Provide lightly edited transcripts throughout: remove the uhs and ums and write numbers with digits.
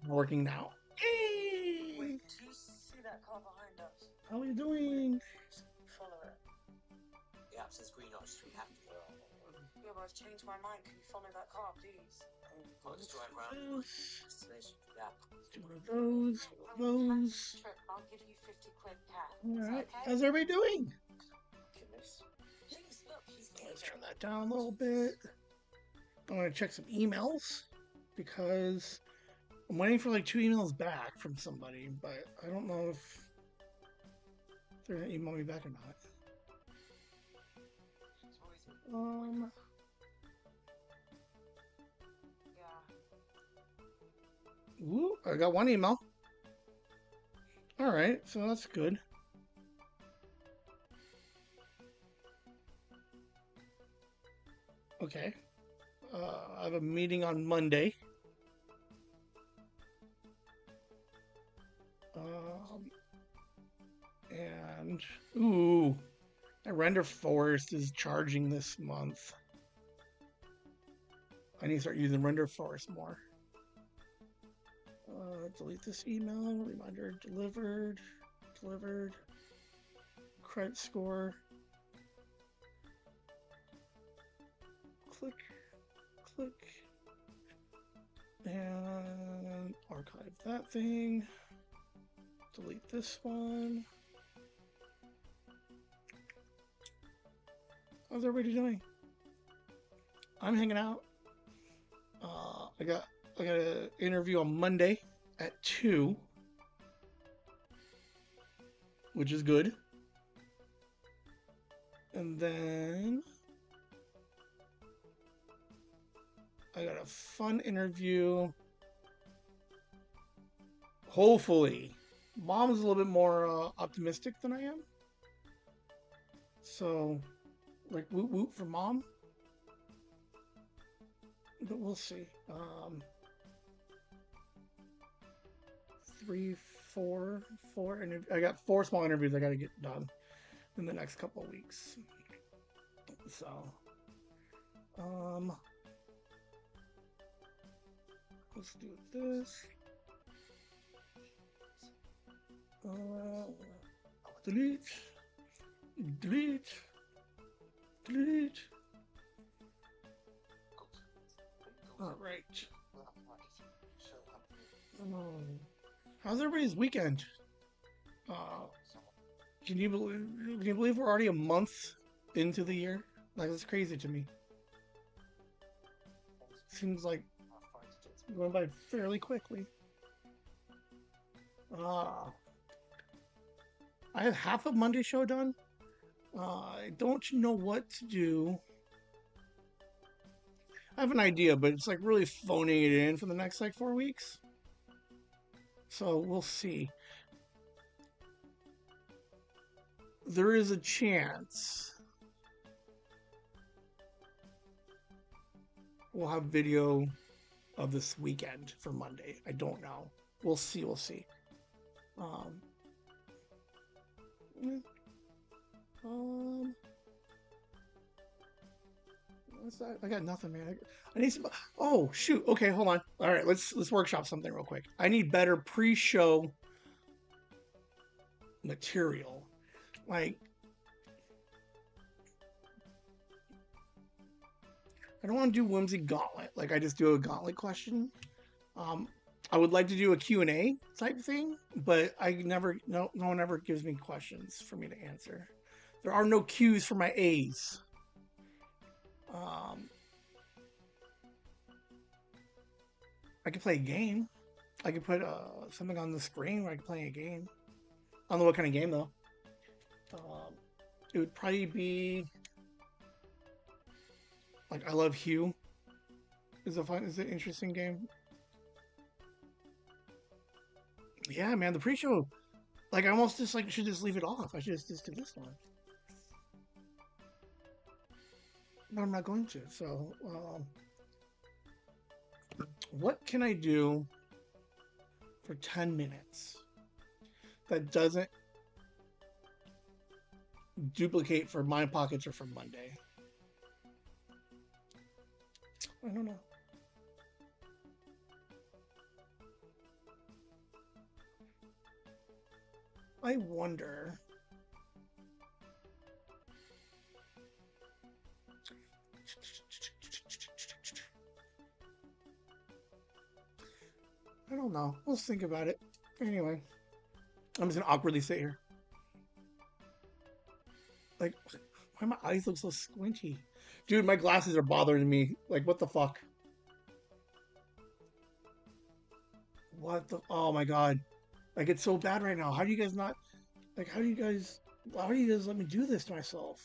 Working now. Hey! Wait, do you see that car behind us? How are you doing? Follow it. The app says green light street have to go. Yeah, but I've changed my mind. Can you follow that car, please? I'll just drive around. Destination. Yeah. Do one of those. One of those. Trip. I'll give you 50 quid cash. All Is that right. okay? How's everybody doing? Goodness. Please look. He's Let's turn that down a little bit. I want to check some emails because I'm waiting for like 2 emails back from somebody, but I don't know if they're gonna email me back or not. Um. Ooh, I got one email. All right, so that's good. Okay. I have a meeting on Monday. Um, and ooh, my render forest is charging this month. I need to start using render forest more. Delete this email. Reminder delivered. Delivered. Credit score. Click. Click. And archive that thing. Delete this one. How's everybody doing? I'm hanging out. I got an interview on Monday at 2, which is good. And then I got a fun interview. Hopefully, Mom's a little bit more optimistic than I am. So, like, woot woot for Mom. But we'll see. Three, four, and I got 4 small interviews I got to get done in the next couple of weeks. So, um, let's do this. Delete, delete, delete. All right. How's everybody's weekend? Uh, can you believe we're already a month into the year? Like, that's crazy to me. Seems like it's going by fairly quickly. Uh, I have half of Monday show done. I don't know what to do. I have an idea, but it's like really phoning it in for the next like 4 weeks. So we'll see. There is a chance we'll have video of this weekend for Monday. I don't know. We'll see. We'll see. Um, yeah, um, what's that? I got nothing, man. I need some. Oh shoot. Okay, hold on. All right, let's workshop something real quick. I need better pre-show material. Like, I don't want to do Whimsy Gauntlet. Like, I just do a gauntlet question. Um, I would like to do a Q&A type thing, but I never, no one ever gives me questions for me to answer. There are no Q's for my A's. Um, I could play a game. I could put something on the screen where I could play a game. I don't know what kind of game though. Um, it would probably be like I Love Hugh. Is an interesting game. Yeah, man, the pre-show. Like I almost just like should just leave it off. I should just do this one, but I'm not going to. So, what can I do for 10 minutes that doesn't duplicate for my pockets or for Monday? I don't know. I wonder. I don't know. Let's think about it. Anyway, I'm just gonna awkwardly sit here. Like, why my eyes look so squinty? Dude, my glasses are bothering me. Like, what the fuck? What the? Oh my god. Like, it's so bad right now. How do you guys not? Like, how do you guys? Why do you guys let me do this to myself?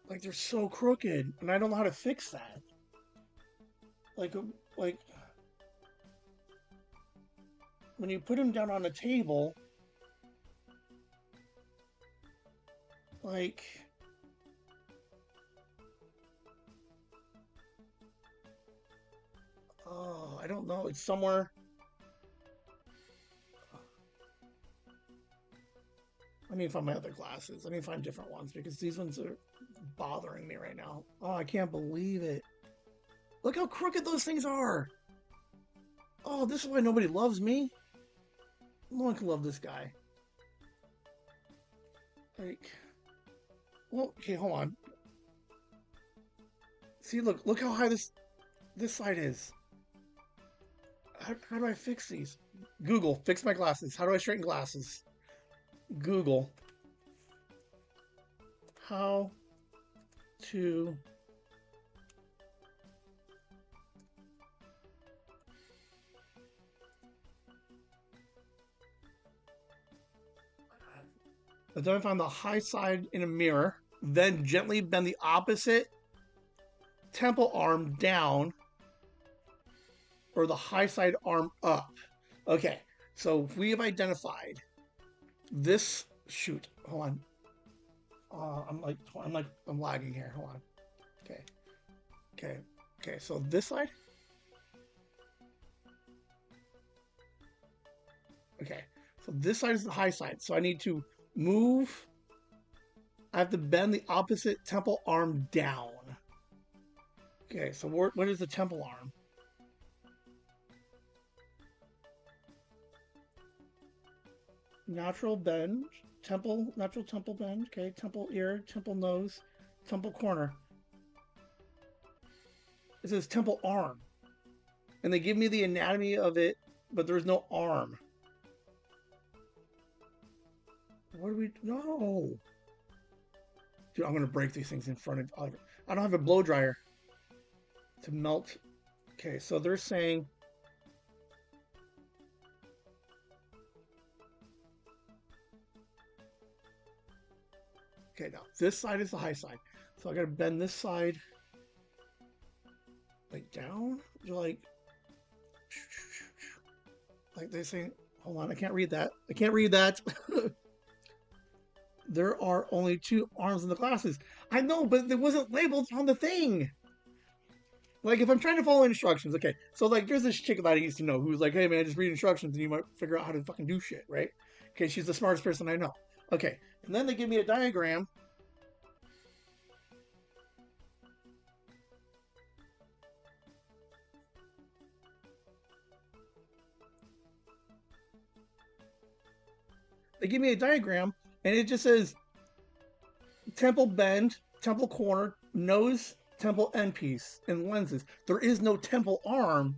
Like, they're so crooked, and I don't know how to fix that. Like, like when you put them down on the table, like, oh, I don't know. It's somewhere. I need to find my other glasses. I need to find different ones because these ones are bothering me right now. Oh, I can't believe it. Look how crooked those things are. Oh, this is why nobody loves me. No one can love this guy. Like, well, okay, hold on. See, look how high this side is. How do I fix these? Google, fix my glasses. How do I straighten glasses? Google, how to identify the high side in a mirror, then gently bend the opposite temple arm down or the high side arm up. Okay, so we have identified this. Shoot, hold on. I'm lagging here. Hold on. Okay, okay, okay. So this side. Okay, so this side is the high side. So I need to move. I have to bend the opposite temple arm down. Okay, so what is the temple arm? Natural bend, natural temple bend. Okay, temple ear, temple nose, temple corner. It says temple arm, and they give me the anatomy of it, but there's no arm. What do we? No, dude, I'm gonna break these things in front of. I don't have a blow dryer to melt. Okay, so they're saying. Okay, now this side is the high side, so I gotta bend this side like down, like they say. Hold on, I can't read that. I can't read that. There are only two arms in the glasses. I know, but it wasn't labeled on the thing. Like, if I'm trying to follow instructions, okay. So, like, there's this chick that I used to know who's like, hey, man, just read instructions and you might figure out how to fucking do shit, right? Okay, she's the smartest person I know. Okay, and then they give me a diagram. They give me a diagram, and it just says temple bend, temple corner, nose, temple end piece, and lenses. There is no temple arm,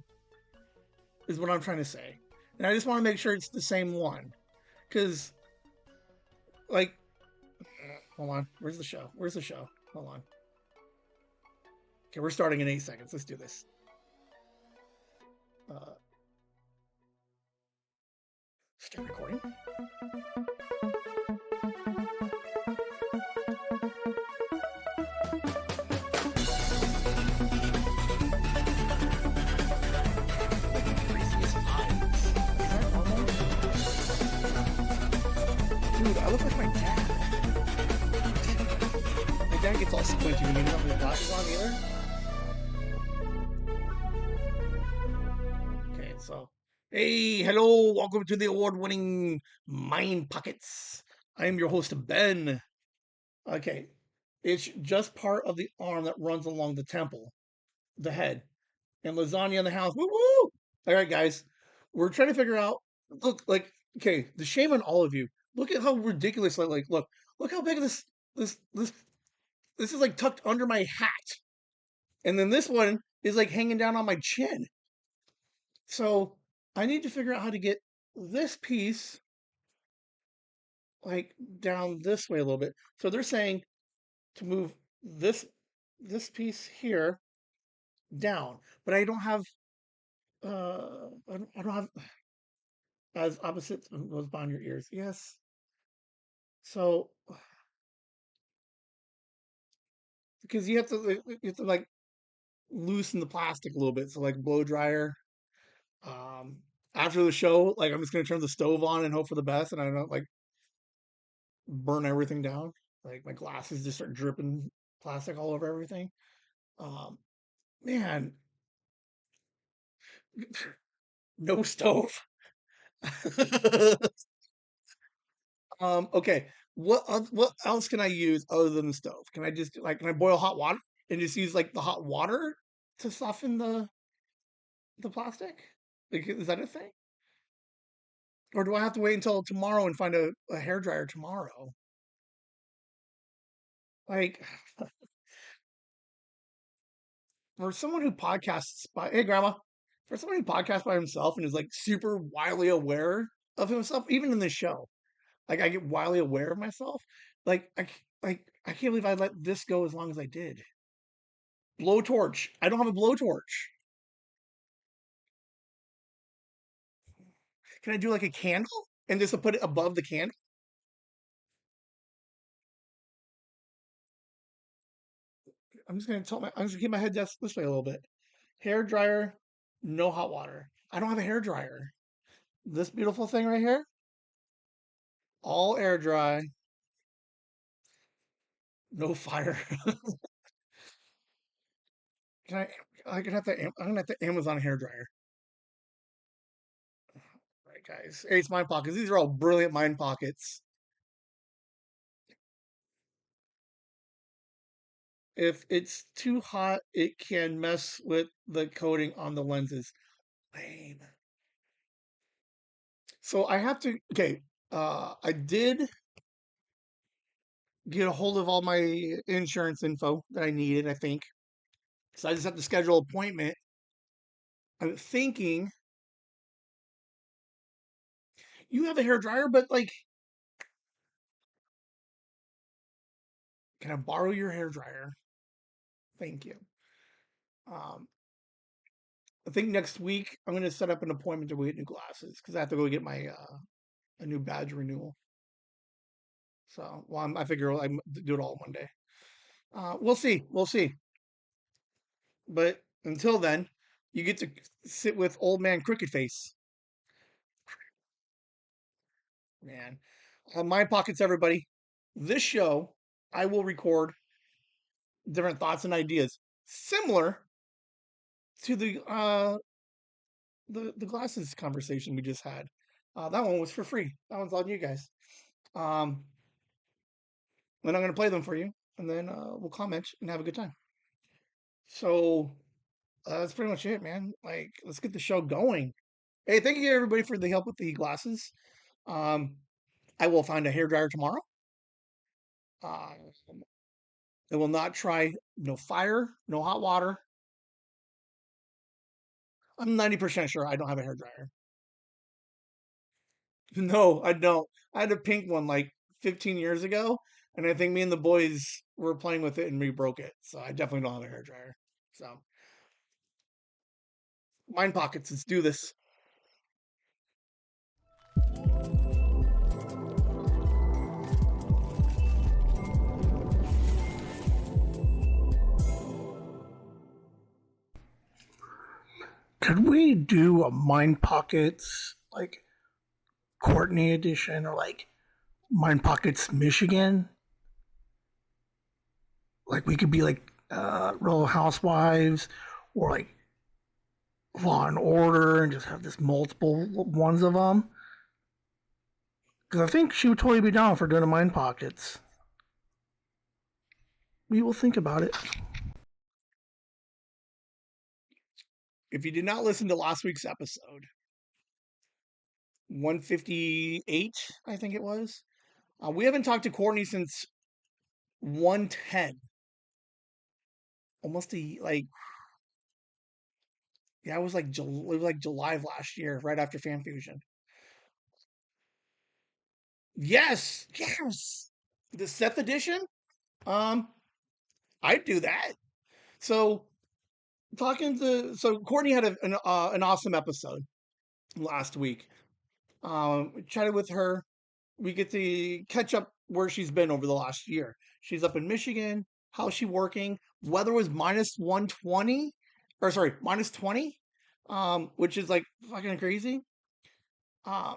is what I'm trying to say. And I just want to make sure it's the same one. Because, like, hold on. Where's the show? Where's the show? Hold on. Okay, we're starting in 8 seconds. Let's do this. Uh, Start recording. Dude, I look like my dad. My dad gets all squinty when he doesn't have his glasses on either. Okay, so hey, hello, welcome to the award-winning Mind Pockets. I am your host, Ben. Okay, it's just part of the arm that runs along the temple, the head, and lasagna in the house. Woo woo! All right, guys, we're trying to figure out Look, like, okay, the shame on all of you. Look at how ridiculous. Look how big this this this is like tucked under my hat, and then this one is like hanging down on my chin. So I need to figure out how to get this piece like down this way a little bit. So they're saying to move this this piece here down, but I don't have I don't have as opposite goes behind your ears. Yes. So because you have to like loosen the plastic a little bit. So like blow dryer. Um, After the show, like I'm just gonna turn the stove on and hope for the best, and I don't like burn everything down. Like my glasses just start dripping plastic all over everything. Um, Man, no stove. Okay. What else can I use other than the stove? Can I just like can I boil hot water and just use like the hot water to soften the plastic? Like, is that a thing? Or do I have to wait until tomorrow and find a hair dryer tomorrow? Like for someone who podcasts by hey grandma, for someone who podcasts by himself and is like super wildly aware of himself, even in this show, like I get wildly aware of myself. I can't believe I let this go as long as I did. Blowtorch. I don't have a blowtorch. Can I do like a candle and just to put it above the candle? I'm just gonna keep my head this way a little bit. Hair dryer, no hot water. I don't have a hair dryer. This beautiful thing right here, all air dry, no fire. Can I? I can have to. I'm gonna have to Amazon hair dryer. All right, guys. Ace Mind Pockets. These are all brilliant mind pockets. If it's too hot, it can mess with the coating on the lenses. Lame. So I have to. Okay. I did get a hold of all my insurance info that I needed. I think so. I just have to schedule an appointment. I'm thinking you have a hair dryer, but like, can I borrow your hair dryer? Thank you. Um, I think next week I'm going to set up an appointment to go get new glasses because I have to go get my a new badge renewal. So, well, I figure I do it all one day. We'll see. We'll see. But until then, you get to sit with old man Crooked Face, man. My pockets, everybody. This show, I will record different thoughts and ideas similar to the glasses conversation we just had. That one was for free. That one's on you guys. Um, and I'm going to play them for you, and then we'll comment and have a good time. So that's pretty much it, man. Like, let's get the show going. Hey, thank you everybody for the help with the glasses. Um, I will find a hair dryer tomorrow. Uh, I will not try no fire, no hot water. I'm 90% sure I don't have a hair dryer. No, I don't. I had a pink one like 15 years ago, and I think me and the boys were playing with it and we broke it. So I definitely don't have a hair dryer. So mind pockets, let's do this. Could we do a mind pockets like Courtney edition or like mind pockets Michigan? Like we could be like Real Housewives or like Law and Order and just have this multiple ones of them. Because I think she would totally be down for doing a mind pockets. We will think about it. If you did not listen to last week's episode, 158, I think it was. We haven't talked to Courtney since 110. Almost like, yeah, it was like it was like July of last year, right after Fan Fusion. Yes, yes. The Seth edition. Um, I'd do that. So Courtney had an awesome episode last week. We chatted with her. We get to catch up where she's been over the last year. She's up in Michigan. How's she working? Weather was minus 120, or sorry, minus 20, which is like fucking crazy. Uh,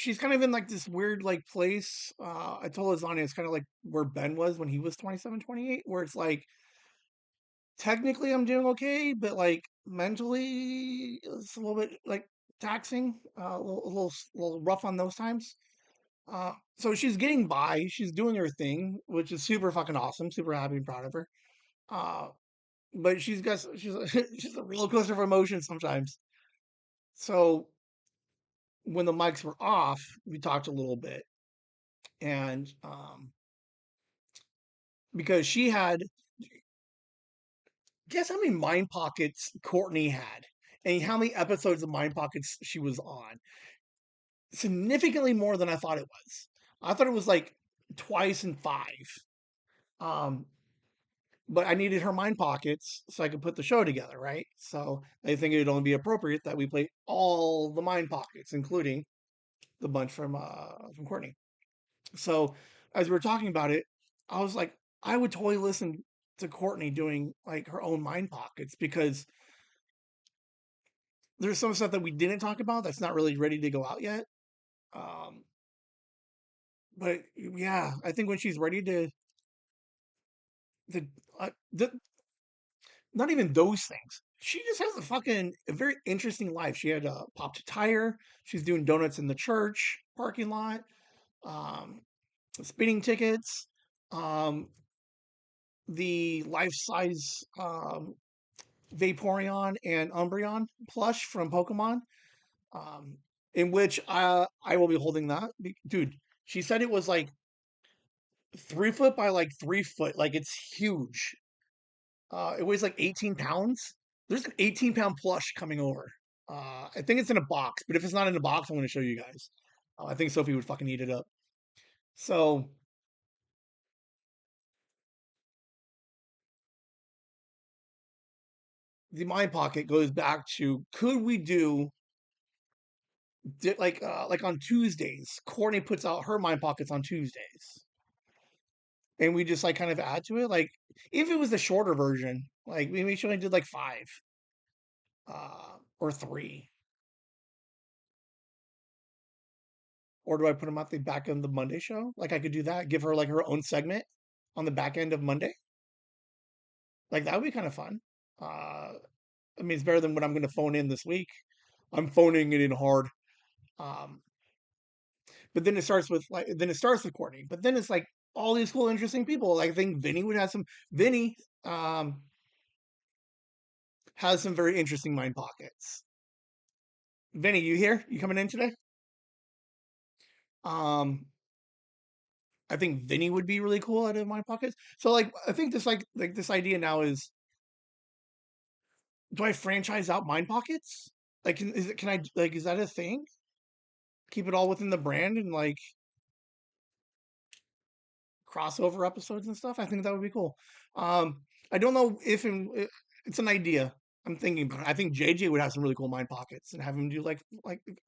she's kind of in like this weird like place. I told Azania it's kind of like where Ben was when he was 27, 28, where it's like technically I'm doing okay, but like mentally it's a little bit like taxing, a little rough on those times. So she's getting by. She's doing her thing, which is super fucking awesome. Super happy and proud of her. Uh, but she's she's a roller coaster of emotions sometimes. So when the mics were off, we talked a little bit, and because she had, guess how many mind pockets Courtney had, and how many episodes of mind pockets she was on? Significantly more than I thought it was. I thought it was like twice in five. Um, but I needed her mind pockets so I could put the show together, right? So I think it would only be appropriate that we play all the mind pockets, including the bunch from Courtney. So as we were talking about it, I was like, I would totally listen to Courtney doing like her own mind pockets because there's some stuff that we didn't talk about that's not really ready to go out yet. Um, but yeah, I think when she's ready to the not even those things. She just has a very interesting life. She had popped a tire. She's doing donuts in the church parking lot. Um, Speeding tickets. Um, the life size Vaporeon and Umbreon plush from Pokemon. Um, in which I will be holding that. Dude, she said it was like 3 foot by like 3 foot. Like it's huge. It weighs like 18 pounds. There's an 18-pound plush coming over. I think it's in a box, but if it's not in a box, I'm going to show you guys. I think Sophie would fucking eat it up. So the mind pocket goes back to could we do like on Tuesdays? Courtney puts out her mind pockets on Tuesdays, and we just like kind of add to it. Like if it was the shorter version, like maybe she only did like five or three. Or do I put them at the back end of the Monday show? Like I could do that, give her like her own segment on the back end of Monday. Like that would be kind of fun. Uh, I mean, it's better than what I'm going to phone in this week. I'm phoning it in hard. Um, but then it starts with Courtney. But then it's like all these cool, interesting people. Like I think Vinny would have some. Vinny has some very interesting mind pockets. Vinny, you here? You coming in today? Um, I think Vinny would be really cool out of mind pockets. So like, I think this this idea now is do I franchise out Mind Pockets? Like, can I like is that a thing? Keep it all within the brand and like crossover episodes and stuff. I think that would be cool. I don't know if it's an idea. I'm thinking, but I think JJ would have some really cool Mind Pockets and have him do like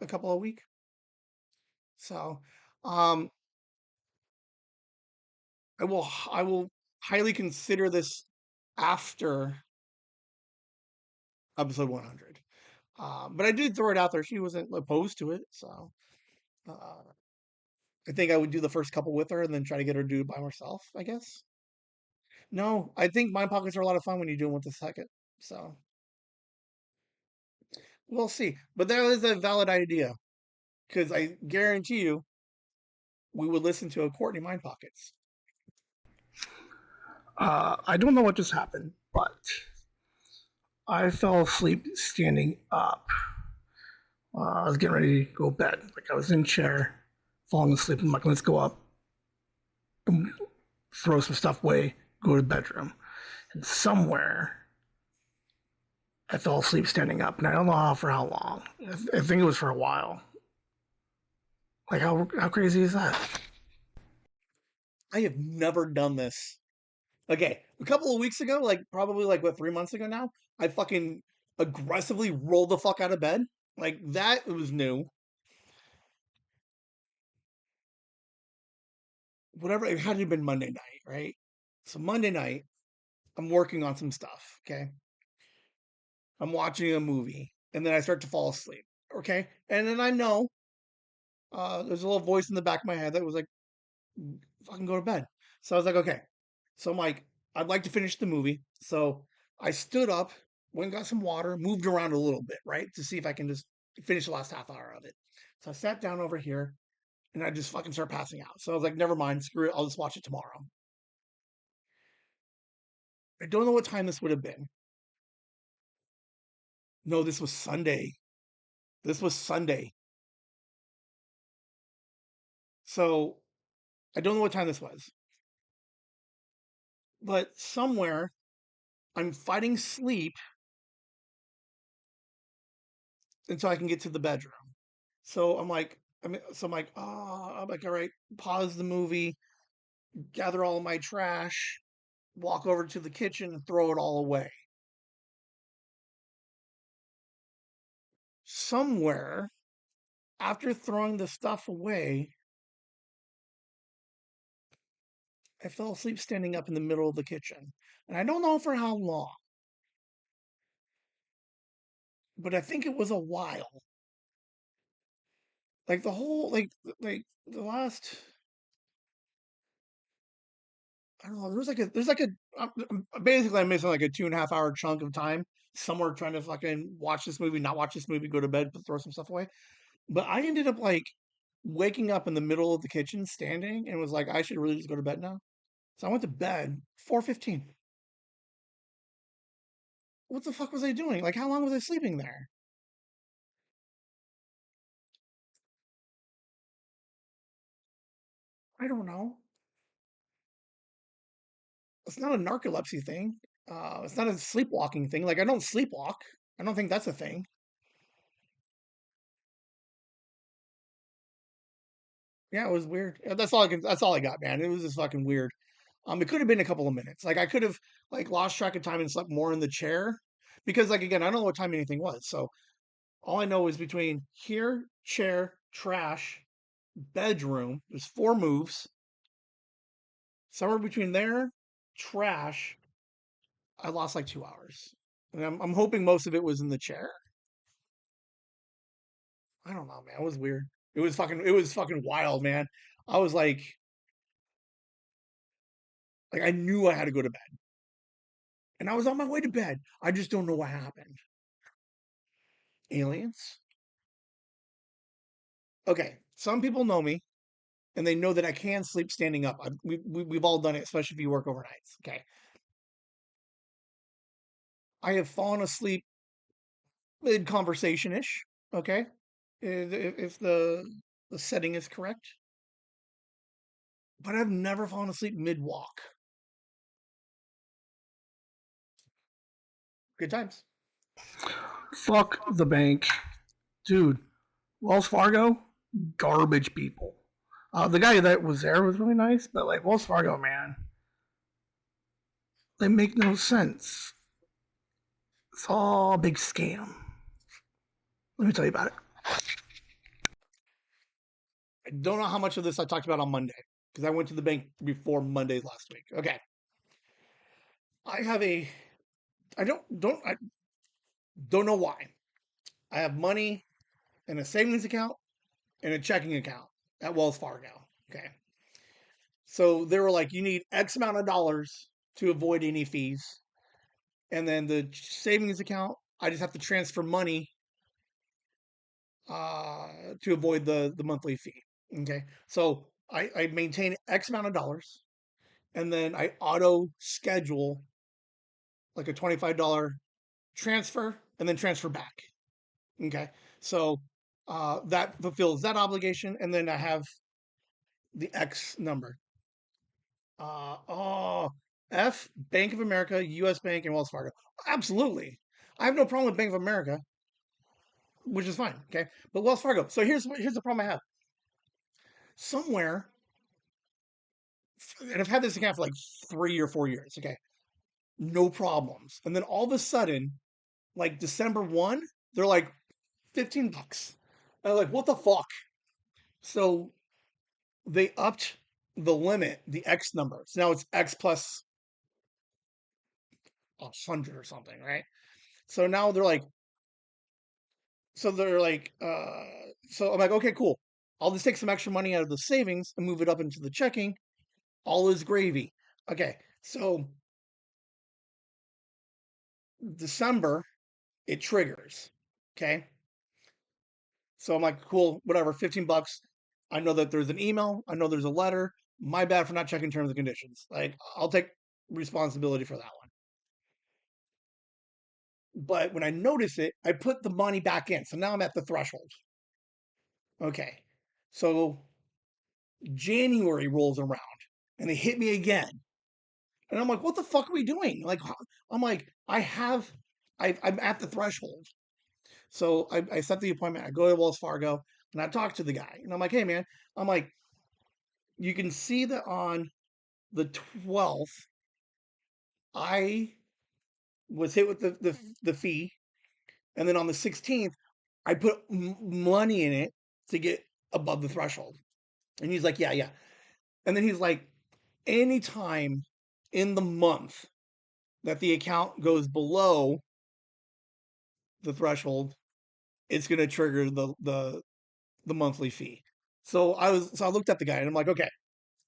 a couple a week. So, um, I will highly consider this after episode 100. But I did throw it out there. She wasn't opposed to it, so uh, I think I would do the first couple with her and then try to get her to do it by herself, I guess. No, I think Mind Pockets are a lot of fun when you do them with the second. So we'll see. But that is a valid idea because I guarantee you we would listen to a Courtney Mind Pockets. I don't know what just happened, but I fell asleep standing up. I was getting ready to go to bed. Like I was in chair, falling asleep. I'm like, let's go up, throw some stuff away, go to the bedroom. And somewhere I fell asleep standing up, and I don't know for how long. I think it was for a while. Like how crazy is that? I have never done this. Okay, a couple of weeks ago, like probably like what 3 months ago now, I fucking aggressively rolled the fuck out of bed. Like that was new. Whatever it had to have been Monday night, right? So Monday night, I'm working on some stuff. Okay, I'm watching a movie, and then I start to fall asleep. Okay, and then I know there's a little voice in the back of my head that was like, "Fucking go to bed." So I was like, "Okay." So I'm like, I'd like to finish the movie. So I stood up, went and got some water, moved around a little bit, right, to see if I can just finish the last half hour of it. So I sat down over here, and I just fucking start passing out. So I was like, "Never mind, screw it. I'll just watch it tomorrow." I don't know what time this would have been. No, this was Sunday. This was Sunday. So I don't know what time this was, but somewhere I'm fighting sleep until I can get to the bedroom. So I'm like, oh, I'm like, all right, pause the movie, gather all of my trash, walk over to the kitchen and throw it all away. Somewhere after throwing the stuff away, I fell asleep standing up in the middle of the kitchen. And I don't know for how long, but I think it was a while. Like the whole like the last I don't know. There's like a basically I'm missing like a 2.5 hour chunk of time somewhere trying to fucking watch this movie, not watch this movie, go to bed, throw some stuff away. But I ended up like waking up in the middle of the kitchen, standing, and was like, I should really just go to bed now. So I went to bed 4:15. What the fuck was I doing? Like, how long was I sleeping there? I don't know. It's not a narcolepsy thing. It's not a sleepwalking thing. Like I don't sleepwalk. I don't think that's a thing. Yeah, it was weird. That's all I can. That's all I got, man. It was just fucking weird. It could have been a couple of minutes. Like I could have like lost track of time and slept more in the chair because like again, I don't know what time anything was. So all I know is between here, chair, trash, bedroom. There's 4 moves. Somewhere between there, trash. I lost like 2 hours, and I'm hoping most of it was in the chair. I don't know, man. It was weird. It was fucking wild, man. I was like I knew I had to go to bed, and I was on my way to bed. I just don't know what happened. Aliens. Okay, some people know me, and they know that I can sleep standing up. We've all done it, especially if you work overnights. Okay, I have fallen asleep mid conversation ish. Okay, if the setting is correct, but I've never fallen asleep mid walk. Good times. Fuck the bank, dude. Wells Fargo, garbage people. The guy that was there was really nice, but like Wells Fargo, man, they make no sense. It's all a big scam. Let me tell you about it. I don't know how much of this I talked about on Monday because I went to the bank before Monday last week. Okay, I have a. I don't know why. I have money in a savings account and a checking account at Wells Fargo. Okay, so they were like, you need X amount of dollars to avoid any fees, and then the savings account, I just have to transfer money uh, to avoid the monthly fee. Okay, so I maintain X amount of dollars, and then I auto schedule like a $25 transfer, and then transfer back. Okay. So that fulfills that obligation. And then I have the X number. Oh, F, Bank of America, US Bank, and Wells Fargo. Absolutely. I have no problem with Bank of America, which is fine. Okay. But Wells Fargo. So here's the problem I have. Somewhere, and I've had this account for like 3 or 4 years. Okay. No problems. And then all of a sudden, like December 1, they're like $15. And I'm like, what the fuck? So they upped the limit, the X number. So now it's X plus 100 or something, right? So now they're like, so I'm like, okay, cool. I'll just take some extra money out of the savings and move it up into the checking. All is gravy. Okay, so December, it triggers. Okay, so I'm like, cool, whatever, $15. I know that there's an email. I know there's a letter. My bad for not checking terms and conditions. Like, I'll take responsibility for that one. But when I notice it, I put the money back in. So now I'm at the threshold. Okay. So January rolls around and they hit me again. And I'm like, what the fuck are we doing? Like, I'm like, I'm at the threshold. So I set the appointment. I go to Wells Fargo and I talk to the guy. And I'm like, hey, man, I'm like, you can see that on the 12th, I was hit with the fee. And then on the 16th, I put money in it to get above the threshold. And he's like, yeah, yeah. And then he's like, anytime in the month that the account goes below the threshold, it's going to trigger the monthly fee. So I looked at the guy and I'm like, okay,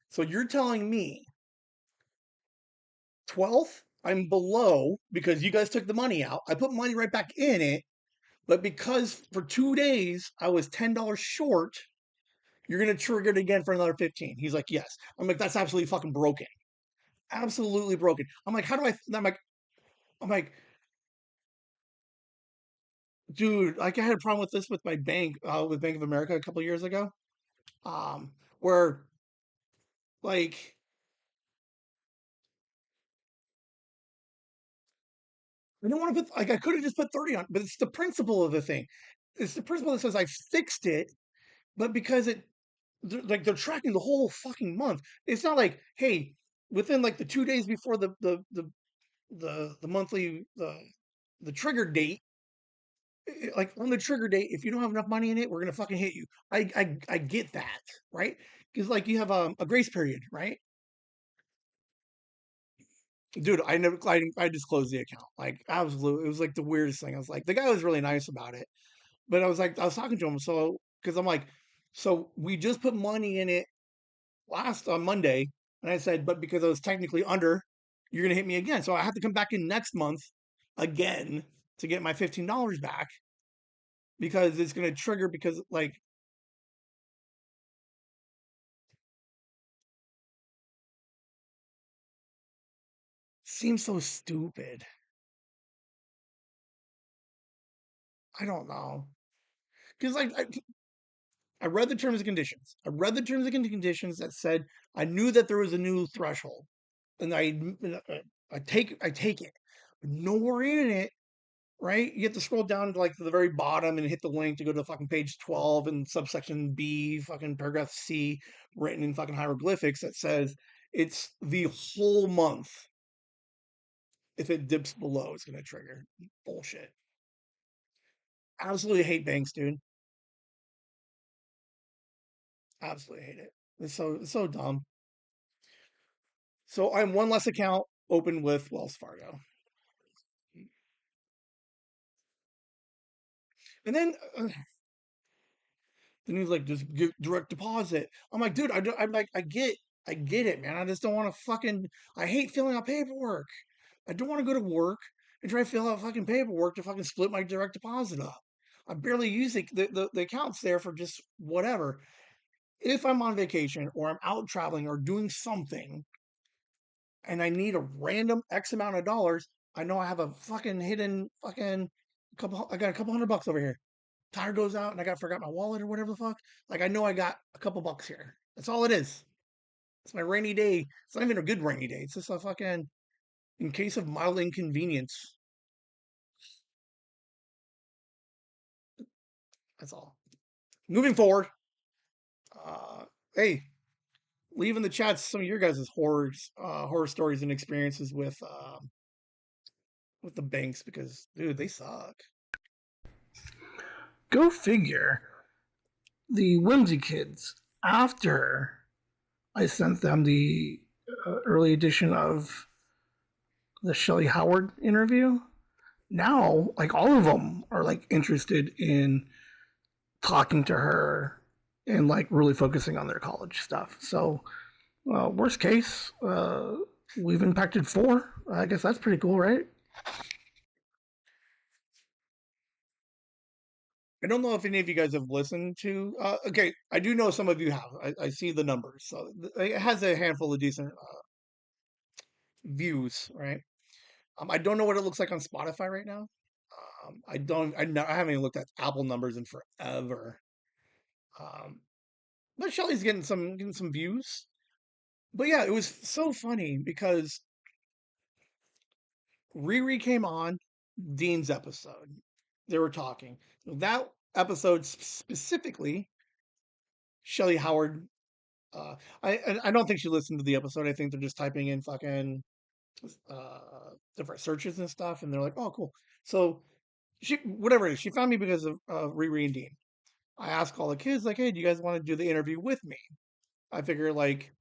so you're telling me 12th I'm below because you guys took the money out. I put money right back in it, but because for 2 days I was $10 short, you're going to trigger it again for another 15. He's like, yes. I'm like, that's absolutely fucking broken. Absolutely broken. I'm like, how do I? I'm like, dude, like I had a problem with this with my bank, with Bank of America a couple of years ago, where like I don't want to put like I could have just put 30 on, but it's the principle of the thing. It's the principle that says I fixed it, but because like they're tracking the whole fucking month. It's not like, hey, within like the 2 days before the monthly the trigger date, like on the trigger date, if you don't have enough money in it, we're gonna fucking hit you. I get that, right? Because like you have a grace period, right? Dude, I just closed the account. Like absolutely, it was like the weirdest thing. I was like, the guy was really nice about it, but I was like, I was talking to him, so because I'm like, so we just put money in it last on Monday, and I said, but because I was technically under, you're gonna hit me again, so I have to come back in next month again to get my $15 back because it's gonna trigger because like seems so stupid. I don't know because like I read the terms and conditions. I read the terms and conditions that said I knew that there was a new threshold, and I take it. But nowhere in it, right? You have to scroll down to like to the very bottom and hit the link to go to fucking page 12 and subsection B, fucking paragraph C, written in fucking hieroglyphics that says it's the whole month. If it dips below, it's gonna trigger. Bullshit. Absolutely hate banks, dude. Absolutely hate it. It's so dumb. So I'm one less account open with Wells Fargo. And then he's like, just give direct deposit. I'm like, dude, I'm like, I get it, man. I just don't want to fucking. I hate filling out paperwork. I don't want to go to work and try to fill out fucking paperwork to fucking split my direct deposit up. I barely use the accounts there for just whatever. If I'm on vacation or I'm out traveling or doing something and I need a random X amount of dollars, I know I have a fucking hidden fucking couple. I got a couple $100 over here. Tire goes out and I forgot my wallet or whatever the fuck. Like I know I got a couple bucks here. That's all it is. It's my rainy day. It's not even a good rainy day. It's just a fucking in case of mild inconvenience. That's all. Moving forward. Uh, hey, leave in the chats some of your guys' horror stories and experiences with the banks because dude, they suck. Go figure. The Whimsy kids after I sent them the early edition of the Shelley Howard interview. Now, like all of them are like interested in talking to her and like really focusing on their college stuff. So, worst case, we've impacted 4. I guess that's pretty cool, right? I don't know if any of you guys have listened to. Okay, I do know some of you have. I see the numbers, so it has a handful of decent views, right? I don't know what it looks like on Spotify right now. I don't. I haven't even looked at Apple numbers in forever. Um, but Shelly's getting some views. But yeah, it was so funny because Riri came on Dean's episode. They were talking. That episode specifically, Shelly Howard. I don't think she listened to the episode. I think they're just typing in fucking different searches and stuff, and they're like, "Oh, cool." So she whatever it is, she found me because of Riri and Dean. I asked all the kids like, "Hey, do you guys want to do the interview with me?" I figure like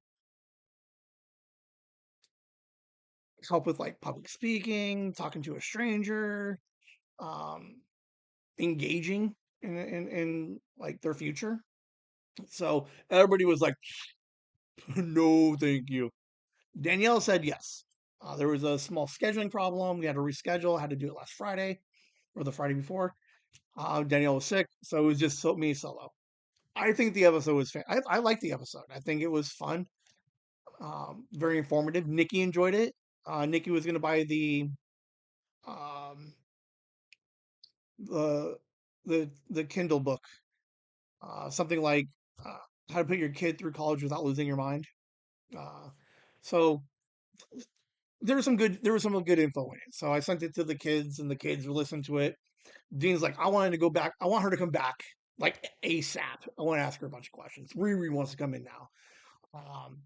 help with like public speaking, talking to a stranger, um, engaging in like their future. So everybody was like, "No, thank you." Danielle said yes. There was a small scheduling problem. We had to reschedule. I had to do it last Friday or the Friday before. Danielle was sick, so it was just me solo. I think the episode was. I liked the episode. I think it was fun. Very informative. Nikki enjoyed it. Nikki was going to buy um, the the Kindle book, something like uh, how to put your kid through college without losing your mind. Uh, so there was some good info in it. So I sent it to the kids, and the kids listened to it. Dean's like, I wanted to go back. I want her to come back like ASAP. I want to ask her a bunch of questions. Riri wants to come in now. Um,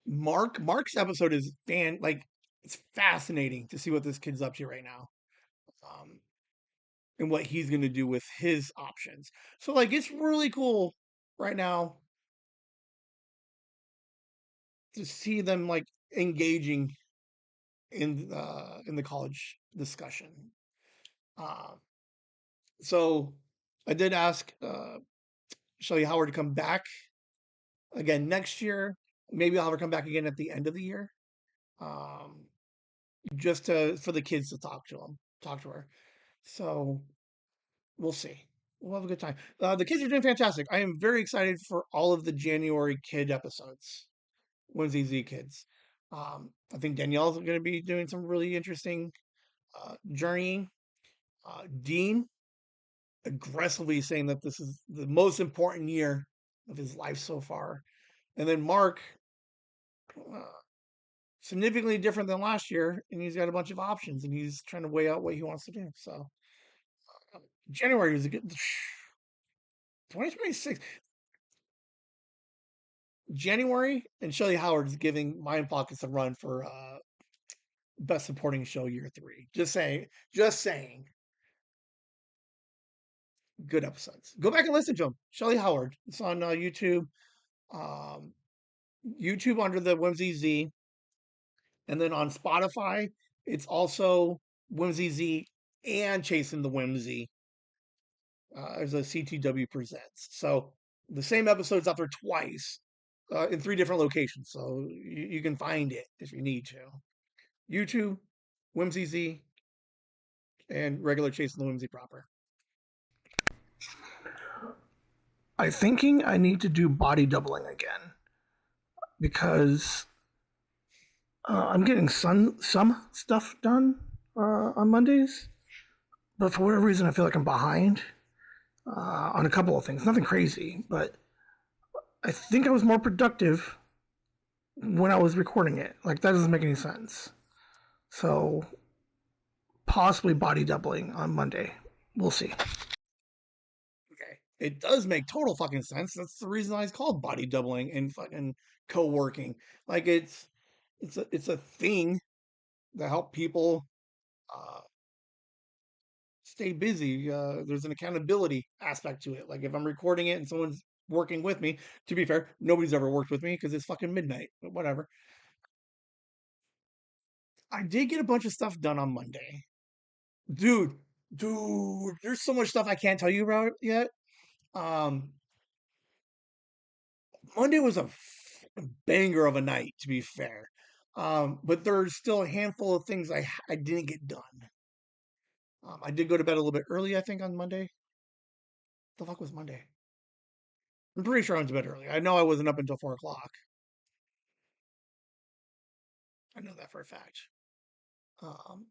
Mark's episode is it's fascinating to see what this kid's up to right now. Um, and what he's going to do with his options. So like it's really cool right now to see them like engaging in the college discussion. Uh, so I did ask Shelly Howard to come back again next year. Maybe I'll have her come back again at the end of the year, um, just for the kids to talk to her. So we'll see. We'll have a good time. The kids are doing fantastic. I am very excited for all of the January kid episodes. Whimsy Z kids. I think Danielle's going to be doing some really interesting journeying. Dean aggressively saying that this is the most important year of his life so far. And then Mark, uh, significantly different than last year, and he's got a bunch of options, and he's trying to weigh out what he wants to do. So January is a good 2026. January and Shelley Howard is giving Mind Pockets a run for best supporting show year 3. Just saying. Just saying. Good episodes. Go back and listen to them. Shelley Howard. It's on YouTube. Um, YouTube under the Whimsy Z, and then on Spotify, it's also Whimsy Z and Chasing the Whimsy as a CTW presents. So the same episode's out there twice in 3 different locations. So you can find it if you need to. YouTube, Whimsy Z, and regular Chasing the Whimsy proper. I'm thinking I need to do body doubling again because I'm getting some stuff done on Mondays, but for whatever reason, I feel like I'm behind on a couple of things. Nothing crazy, but I think I was more productive when I was recording it. Like that doesn't make any sense. So possibly body doubling on Monday. We'll see. Okay. It does make total fucking sense. That's the reason why it's called body doubling and fucking co-working. Like it's a thing that help people uh, stay busy. There's an accountability aspect to it. Like if I'm recording it and someone's working with me, to be fair, nobody's ever worked with me because it's fucking midnight. But whatever. I did get a bunch of stuff done on Monday, dude. Dude, there's so much stuff I can't tell you about yet. Um, Monday was a banger of a night, to be fair. But there's still a handful of things I didn't get done. I did go to bed a little bit early, I think, on Monday. The fuck was Monday? I'm pretty sure I went to bed early. I know I wasn't up until 4 o'clock. I know that for a fact. Um,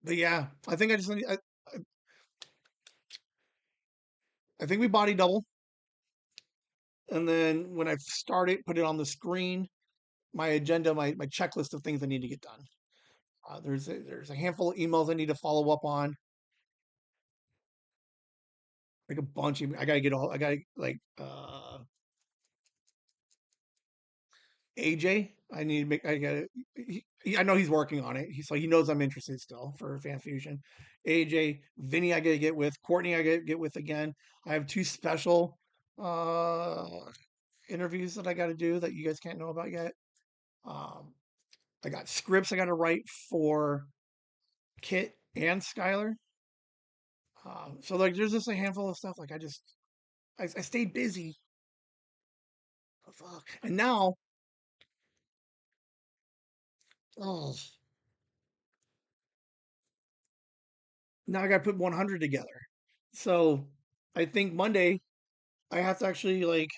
but yeah, I think I just I think we body double, and then when I start it, put it on the screen. My agenda, my checklist of things I need to get done. There's a handful of emails I need to follow up on, like a bunch. I gotta get all. I gotta like AJ. I need to make. I gotta. I know he's working on it. He knows I'm interested still for Fan Fusion. AJ, Vinny, I gotta get with. Courtney, I gotta get with again. I have two special uh interviews that I gotta do that you guys can't know about yet. Um, I got scripts I gotta write for Kit and Skylar. So like, there's just a handful of stuff. Like I stayed busy. Oh, fuck. And now, oh, now I got to put 100 together. So I think Monday I have to actually like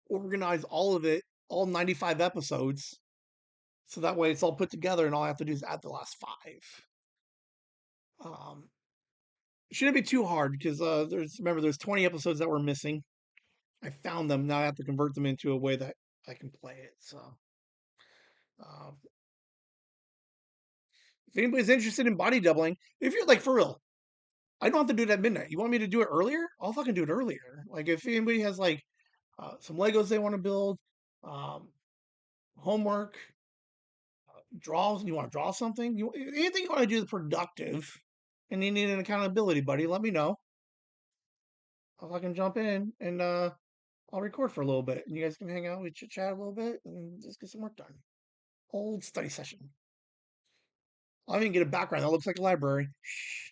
organize all of it, all 95 episodes. So that way it's all put together and all I have to do is add the last five. Um, shouldn't be too hard because there's 20 episodes that were missing. I found them. Now I have to convert them into a way that I can play it. So um, if anybody's interested in body doubling, if you're like for real, I don't have to do it at midnight. You want me to do it earlier? I'll fucking do it earlier. Like if anybody has like some Legos they want to build, um, homework, draws. You want to draw something? Anything you want to do that's productive, and you need an accountability buddy? Let me know. I'll fucking jump in and I'll record for a little bit, and you guys can hang out, we chit chat a little bit, and just get some work done. Old study session. I'll even get a background that looks like a library. Shh,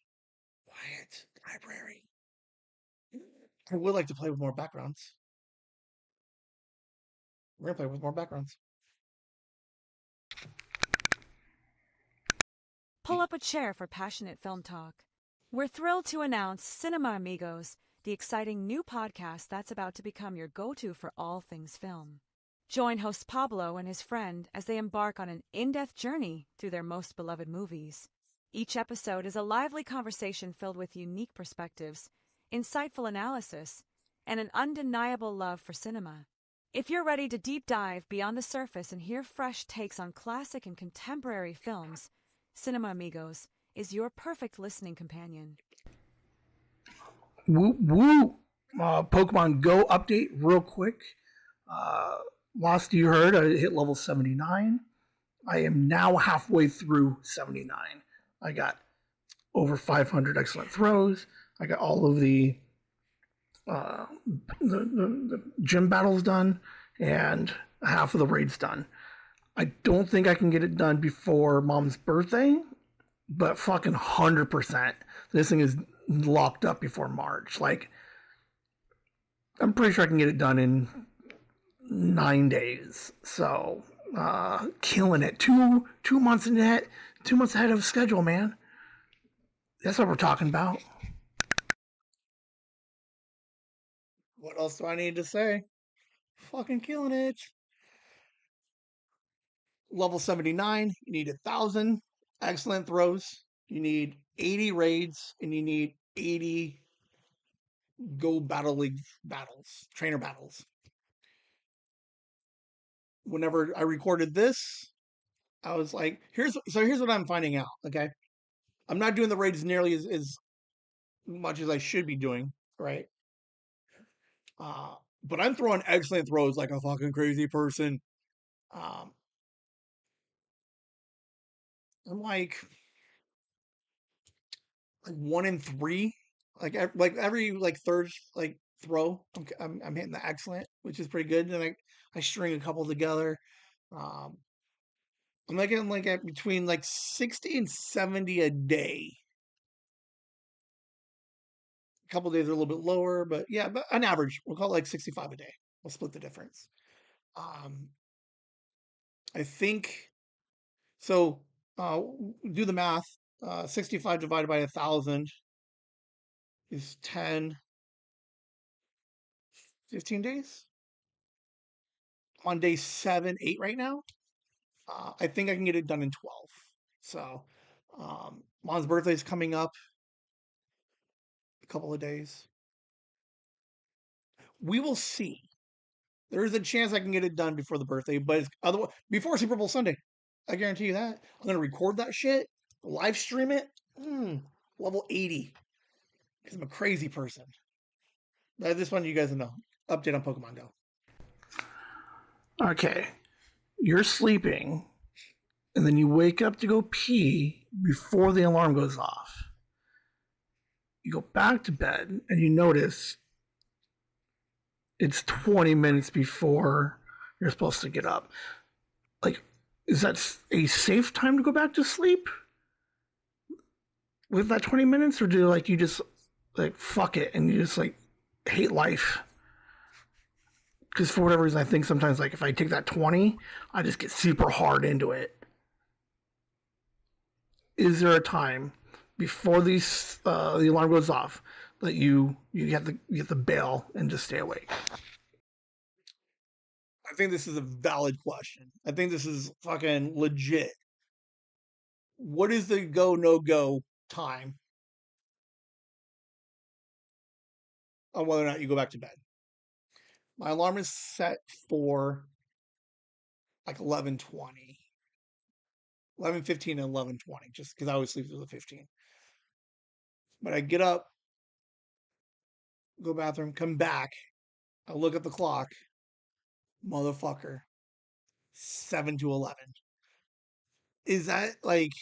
quiet. Library. I would like to play with more backgrounds. We're gonna play with more backgrounds. Pull up a chair for passionate film talk. We're thrilled to announce Cinema Amigos, the exciting new podcast that's about to become your go-to for all things film. Join host Pablo and his friend as they embark on an in-depth journey through their most beloved movies. Each episode is a lively conversation filled with unique perspectives, insightful analysis, and an undeniable love for cinema. If you're ready to deep dive beyond the surface and hear fresh takes on classic and contemporary films, Cinema Amigos is your perfect listening companion. Woo woo! Pokemon Go update real quick. Last you heard, I hit level 79. I am now halfway through 79. I got over 500 excellent throws. I got all of the gym battles done and half of the raids done. I don't think I can get it done before Mom's birthday, but fucking 100%. This thing is locked up before March. Like, I'm pretty sure I can get it done in 9 days. So, killing it. Two months in that, 2 months ahead of schedule, man. That's what we're talking about. What else do I need to say? Fucking killing it. level 79, you need 1,000 excellent throws. You need 80 raids, and you need 80 Go Battle League battles, trainer battles. Whenever I recorded this, I was like, here's what I'm finding out. Okay. I'm not doing the raids nearly as much as I should be doing, right? Uh, but I'm throwing excellent throws like a fucking crazy person. Um, I'm like 1 in 3, like every like third like throw, I'm hitting the excellent, which is pretty good. And I string a couple together. Um, I'm getting like at between like 60 and 70 a day. A couple days are a little bit lower, but yeah, but on average, we'll call it like 65 a day. We'll split the difference. Um, I think so. Do the math. 65 divided by 1,000 is 10, 15 days. On day 7, 8 right now. I think I can get it done in 12. So, Mom's birthday is coming up a couple of days. We will see. There is a chance I can get it done before the birthday, but it's otherwise before Super Bowl Sunday. I guarantee you that. I'm gonna record that shit, live stream it. Level 80, because I'm a crazy person. I just wanted you guys to know. Update on Pokemon Go. Okay, you're sleeping, and then you wake up to go pee before the alarm goes off. You go back to bed, and you notice it's 20 minutes before you're supposed to get up. Like, is that a safe time to go back to sleep with that 20 minutes, or do like you just like fuck it and you just like hate life? Because for whatever reason, I think sometimes like if I take that 20, I just get super hard into it. Is there a time before the alarm goes off that you have to bail and just stay awake? I think this is a valid question. I think this is fucking legit. What is the go no go time on whether or not you go back to bed? My alarm is set for like 11:20, 11:15, and 11:20, just because I always sleep through the 15. But I get up, go bathroom, come back. I look at the clock, motherfucker, 7 to 11. Is that like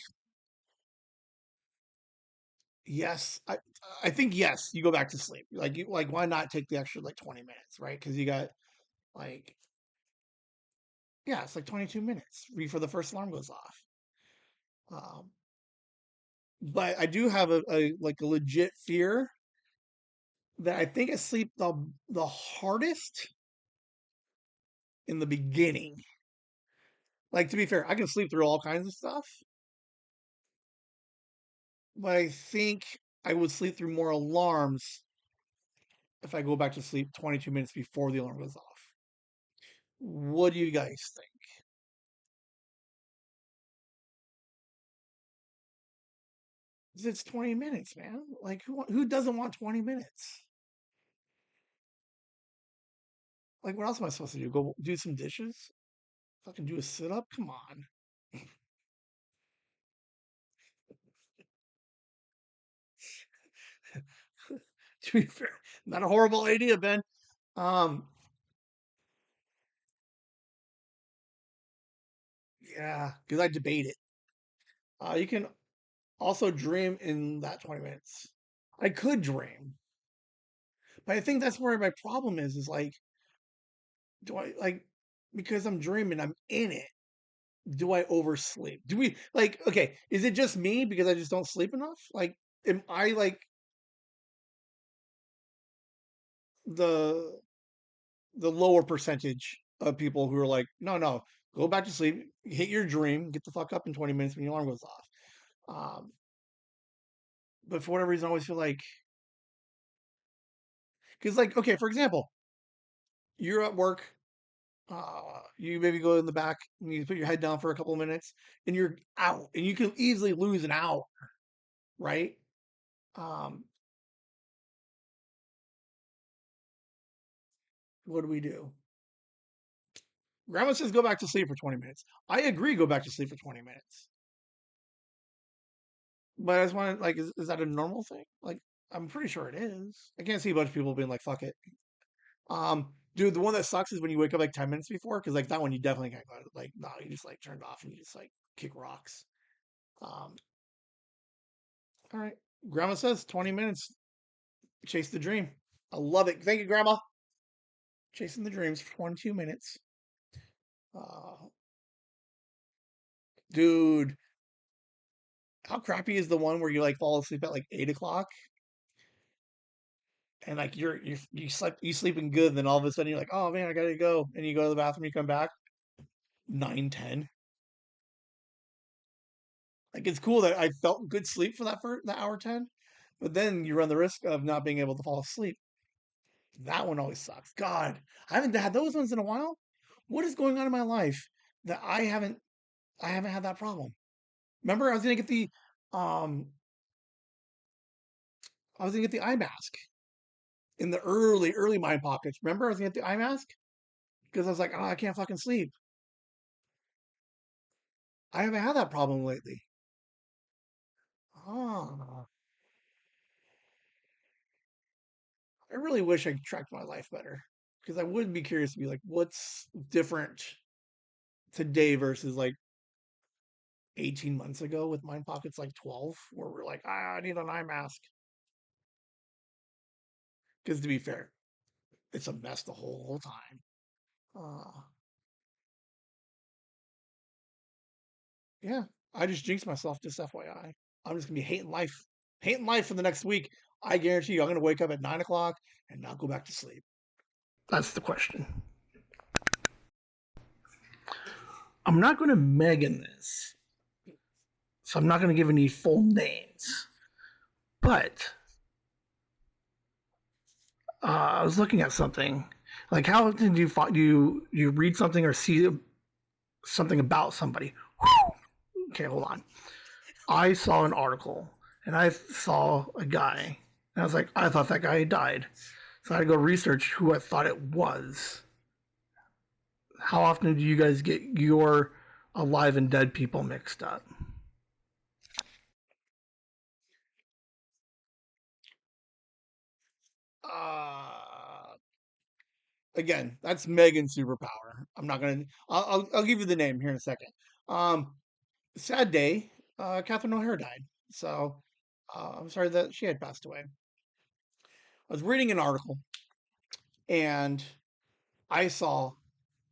yes? I think yes. You go back to sleep. Like why not take the extra like 20 minutes, right? Because you got like yeah, it's like 22 minutes before the first alarm goes off. Um, but I do have a like a legit fear that I think I sleep the hardest in the beginning. Like to be fair, I can sleep through all kinds of stuff, but I think I would sleep through more alarms if I go back to sleep 22 minutes before the alarm goes off. What do you guys think? 'Cause it's 20 minutes, man. Like who doesn't want 20 minutes? Like what else am I supposed to do? Go do some dishes? Fucking do a sit up? Come on. To be fair, not a horrible idea, Ben. Um, yeah, because I debate it. You can also dream in that 20 minutes. I could dream, but I think that's where my problem is like, do I like because I'm dreaming, I'm in it. Do I oversleep? Do we like okay, is it just me because I just don't sleep enough? Like, am I like the lower percentage of people who are like, no, no, go back to sleep, hit your dream, get the fuck up in 20 minutes when your alarm goes off. But for whatever reason, I always feel like, because, like, okay, for example, you're at work, You maybe go in the back and you put your head down for a couple of minutes and you're out and you can easily lose an hour, right? Um, what do we do? Grandma says go back to sleep for 20 minutes. I agree, go back to sleep for 20 minutes. But I just want to, like, is that a normal thing? Like, I'm pretty sure it is. I can't see a bunch of people being like, fuck it. Dude, the one that sucks is when you wake up like 10 minutes before, because like that one you definitely can't go. Like, no, you just like turn it off and you just like kick rocks. Um, all right. Grandma says 20 minutes, chase the dream. I love it. Thank you, Grandma. Chasing the dreams for 22 minutes. Uh, dude, how crappy is the one where you like fall asleep at like 8 o'clock and like you sleeping good, and then all of a sudden you're like, oh man, I gotta go, and you go to the bathroom, you come back 9:10. Like it's cool that I felt good sleep for that hour 10, but then you run the risk of not being able to fall asleep. That one always sucks. God, I haven't had those ones in a while. What is going on in my life that I haven't had that problem? Remember, um I was gonna get the eye mask in the early mind pockets. Remember, I was gonna get the eye mask because I was like, oh, I can't fucking sleep. I haven't had that problem lately. Oh, I really wish I tracked my life better because I would be curious to be like, what's different today versus like 18 months ago with Mind Pockets like 12, where we're like, I need an eye mask. Because to be fair, it's a mess the whole time. Uh, yeah, I just jinxed myself, just FYI. I'm just going to be hating life for the next week. I guarantee you, I'm going to wake up at 9 o'clock and not go back to sleep. That's the question. I'm not going to Megan this, so I'm not going to give any full names. But I was looking at something. Like, how often do you read something or see something about somebody? Okay, hold on. I saw an article and I saw a guy, and I was like, I thought that guy died. So I had to go research who I thought it was. How often do you guys get your alive and dead people mixed up? Uh, Again, that's Megan's superpower. I'm not gonna. I'll give you the name here in a second. Um, Sad day. Catherine O'Hara died. So I'm sorry that she had passed away. I was reading an article and I saw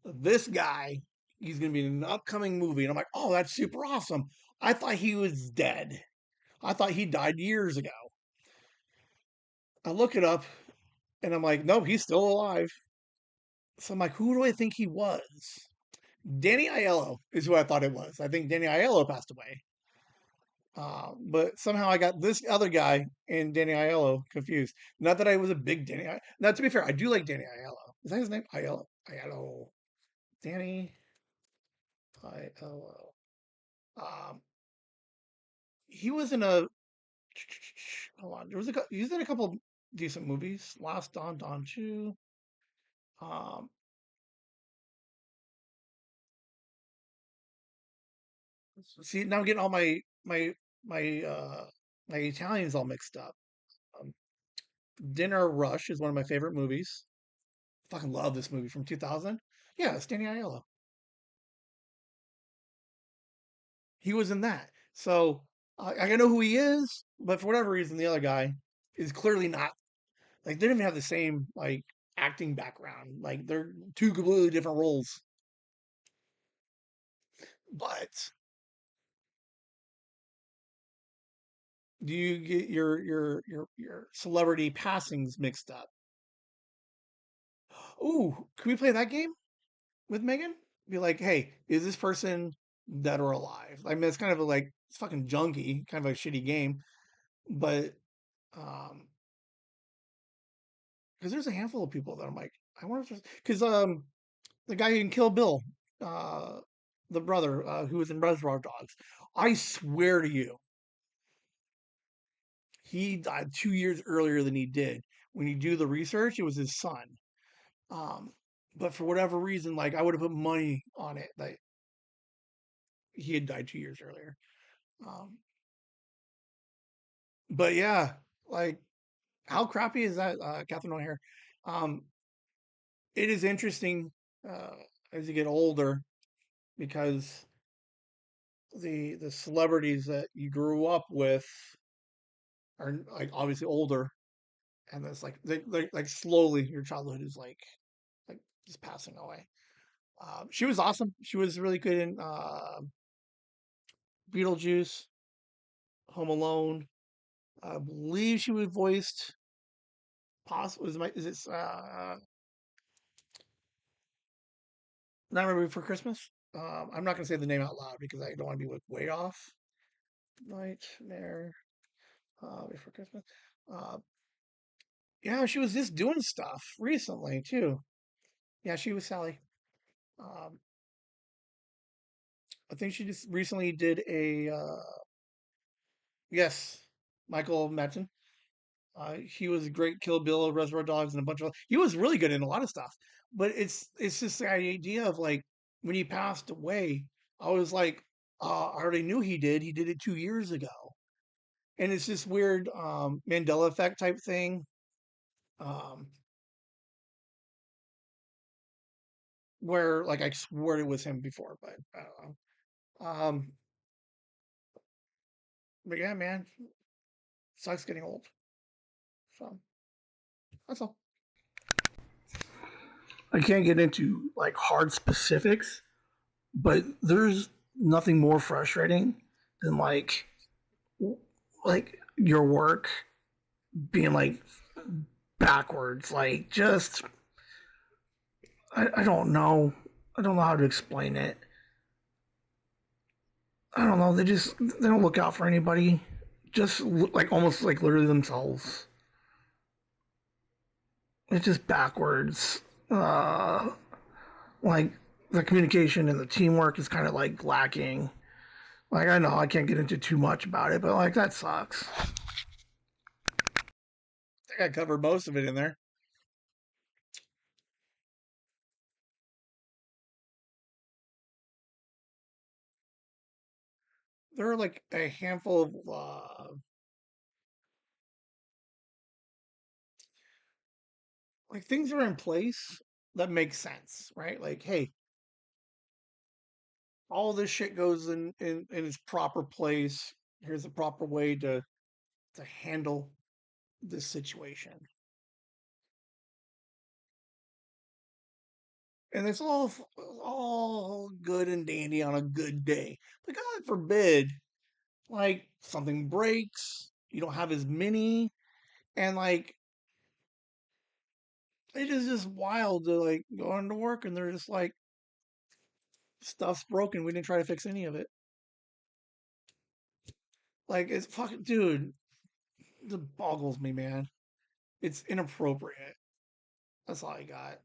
this guy. He's gonna be in an upcoming movie, and I'm like, oh, that's super awesome. I thought he was dead. I thought he died years ago. I look it up and I'm like, nope, he's still alive. So I'm like, who do I think he was? Danny Aiello is who I thought it was. I think Danny Aiello passed away. But somehow I got this other guy and Danny Aiello confused. Not that I was a big Danny. Now, to be fair, I do like Danny Aiello. Is that his name? Aiello. Aiello. Danny Aiello. Um, he was in a. Hold on. He was in a couple decent movies. Last Don Chu. Um, See, now I'm getting all my Italians all mixed up. Um, Dinner Rush is one of my favorite movies. Fucking love this movie from 2000. Yeah, it's Danny Aiello. He was in that. So I know who he is, but for whatever reason, the other guy is clearly not. Like they don't even have the same like acting background. Like they're two completely different roles. But do you get your celebrity passings mixed up? Ooh, can we play that game with Megan? Be like, hey, is this person dead or alive? I mean, it's kind of a like it's fucking junky, kind of a shitty game, but um, because there's a handful of people that I'm like, I wonder if because The guy in Kill Bill, uh, the brother who was in Reservoir Dogs. I swear to you, he died 2 years earlier than he did. When you do the research, it was his son. Um, but for whatever reason, like I would have put money on it that he had died 2 years earlier. Um, but yeah, like how crappy is that, Catherine O'Hare? Um, it is interesting uh, as you get older because the celebrities that you grew up with are like obviously older, and it's like they like slowly your childhood is like just passing away. She was awesome. She was really good in Beetlejuice, Home Alone. I believe she was voiced. Possible is it Nightmare Before Christmas? I'm not gonna say the name out loud because I don't want to be way off. Nightmare Before Christmas. Uh, yeah, she was just doing stuff recently too. Yeah, she was Sally. Um, I think she just recently did a yes, Michael Madsen. He was great Kill Bill, Reservoir Dogs, and a bunch of. He was really good in a lot of stuff. But it's just the idea of like when he passed away, I was like, I already knew he did. He did it 2 years ago, and it's this weird Mandela effect type thing, um, where like I swore it was him before, but I don't know. But yeah, man, sucks getting old. So that's all. I can't get into like hard specifics, but there's nothing more frustrating than like your work being like backwards. Like just I don't know. I don't know how to explain it. I don't know. They don't look out for anybody. Just like almost like literally themselves. It's just backwards. Like the communication and the teamwork is kind of like lacking. Like I know I can't get into too much about it, but like that sucks. I think I covered most of it in there. There are like a handful of like things are in place that make sense, right? Like, hey, all this shit goes in its proper place. Here's a proper way to handle this situation, and it's all good and dandy on a good day. But God forbid, like something breaks, you don't have as many, and like it is just wild to like go into work and they're just like stuff's broken. We didn't try to fix any of it. Like it's fucking dude. It boggles me, man. It's inappropriate. That's all I got.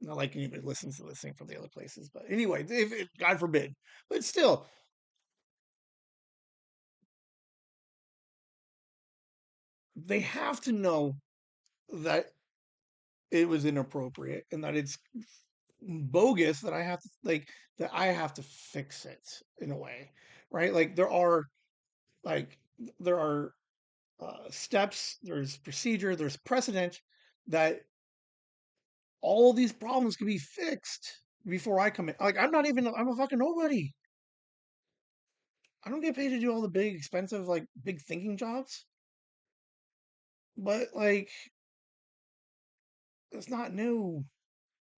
Not like anybody listens to this thing from the other places, but anyway, if God forbid, but still, they have to know that it was inappropriate and that it's bogus. That I have to like that I have to fix it in a way, right? Like like there are steps, there's procedure, there's precedent that all these problems can be fixed before I come in. Like I'm a fucking nobody. I don't get paid to do all the big expensive like big thinking jobs. But like it's not new.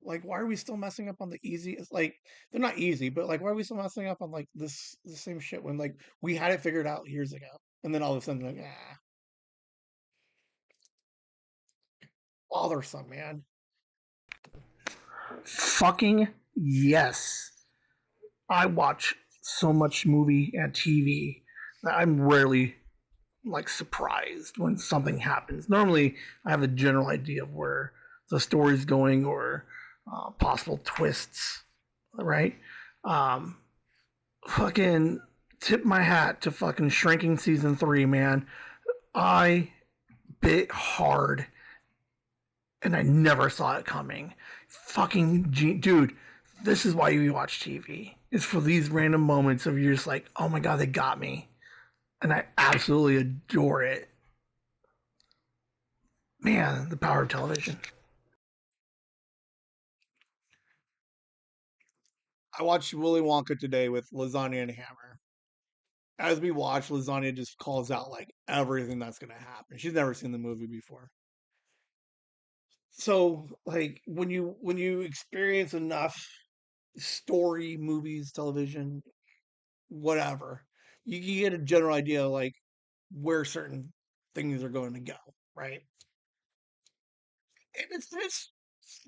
Like why are we still messing up on the easy? It's like they're not easy, but like why are we still messing up on like this the same shit when like we had it figured out years ago, and then all of a sudden like bothersome, man. Fucking yes. I watch so much movie and TV that I'm rarely like surprised when something happens. Normally, I have a general idea of where the story's going or possible twists, right? Um, fucking tip my hat to fucking Shrinking season 3, man. I bit hard and I never saw it coming. Dude, this is why you watch TV. It's for these random moments of you're just like, oh my god, they got me, and I absolutely adore it. Man, the power of television. I watched Willy Wonka today with Lasagna and Hammer. As we watch, Lasagna just calls out like everything that's gonna happen. She's never seen the movie before. So like when you experience enough story, movies, television, whatever, you get a general idea of like where certain things are going to go, right? And it's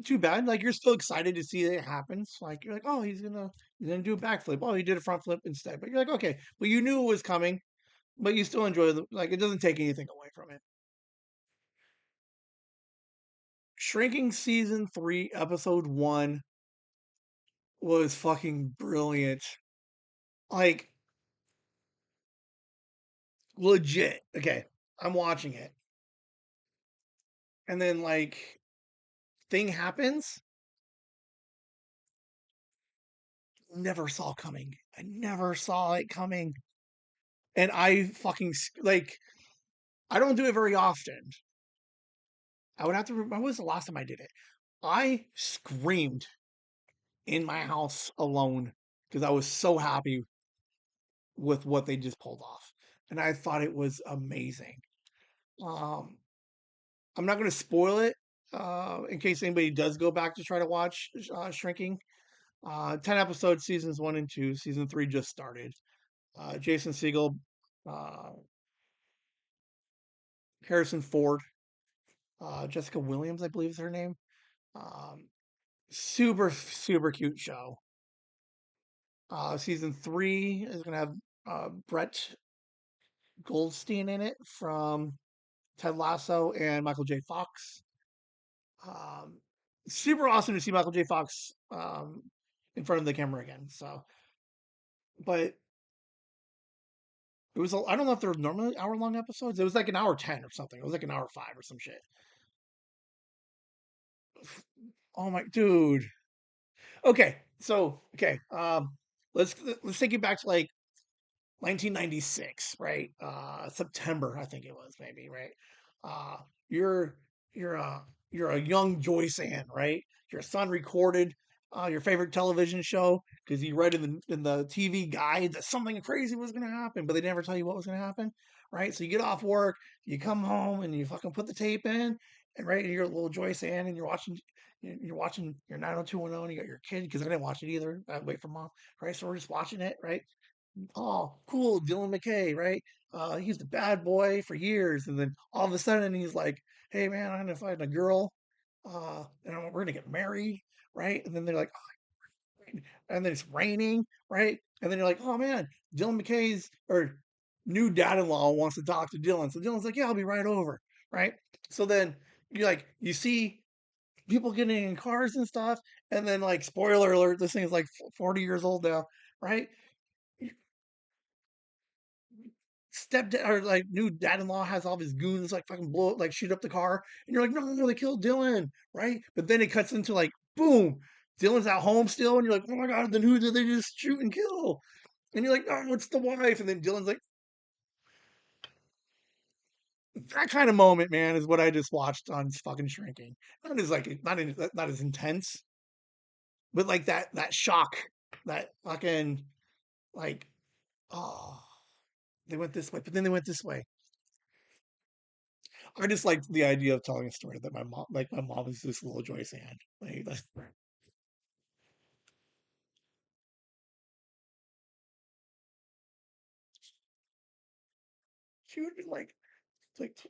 too bad. Like you're still excited to see it happens. Like you're like, oh, he's gonna do a backflip. Oh, he did a front flip instead. But you're like, okay, well you knew it was coming, but you still enjoy the like. It doesn't take anything away from it. Shrinking season 3, episode 1 was fucking brilliant. Like legit. Okay, I'm watching it, and then like thing happens. Never saw coming. I never saw it coming, and I fucking like. I don't do it very often. I would have to. When was the last time I did it? I screamed in my house alone because I was so happy with what they just pulled off, and I thought it was amazing. Um, I'm not going to spoil it in case anybody does go back to try to watch Shrinking. 10 episodes, seasons 1 and 2. Season 3 just started. Jason Segel, uh, Harrison Ford, Jessica Williams, I believe is her name. Um, super, super cute show. Season 3 is going to have Brett Goldstein in it from Ted Lasso and Michael J. Fox. Um, Super awesome to see Michael J. Fox in front of the camera again. So, but it was, I don't know if they're normally hour long episodes. It was like an hour 10 or something. It was like an hour 5 or some shit. Oh my, dude. Okay. So, okay. Let's take it back to like 1996, right? September, I think it was, maybe, right? Uh, you're you're a you're a young Joyce Ann, right? Your son recorded your favorite television show because you read in the TV guide that something crazy was going to happen, but they never tell you what was going to happen, right? So you get off work, you come home, and you fucking put the tape in, and right, you're a little Joyce Ann, and you're watching your 90210, and you got your kid because I didn't watch it either. I wait for mom, right? So we're just watching it, right? Oh, cool, Dylan McKay, right? He's the bad boy for years, and then all of a sudden he's like, "Hey, man, I'm gonna find a girl, and we're gonna get married," right? And then they're like, "Oh," and then it's raining, right? And then you're like, "Oh man, Dylan McKay's or new dad-in-law wants to talk to Dylan," so Dylan's like, "Yeah, I'll be right over," right? So then you see people getting in cars and stuff, and then like spoiler alert, this thing is like 40 years old now, right? Stepdad or like new dad-in-law has all his goons like fucking blow like shoot up the car, and you're like, no, no, they killed Dylan, right? But then it cuts into like, boom, Dylan's at home still, and you're like, oh my god, then who did they just shoot and kill? And you're like, oh, it's the wife, and then Dylan's like, that kind of moment, man, is what I just watched on fucking Shrinking. Not as like not as intense, but like that shock, that fucking like, oh, they went this way, but then they went this way. I just liked the idea of telling a story that my mom is this little Joyce Ann. She would be like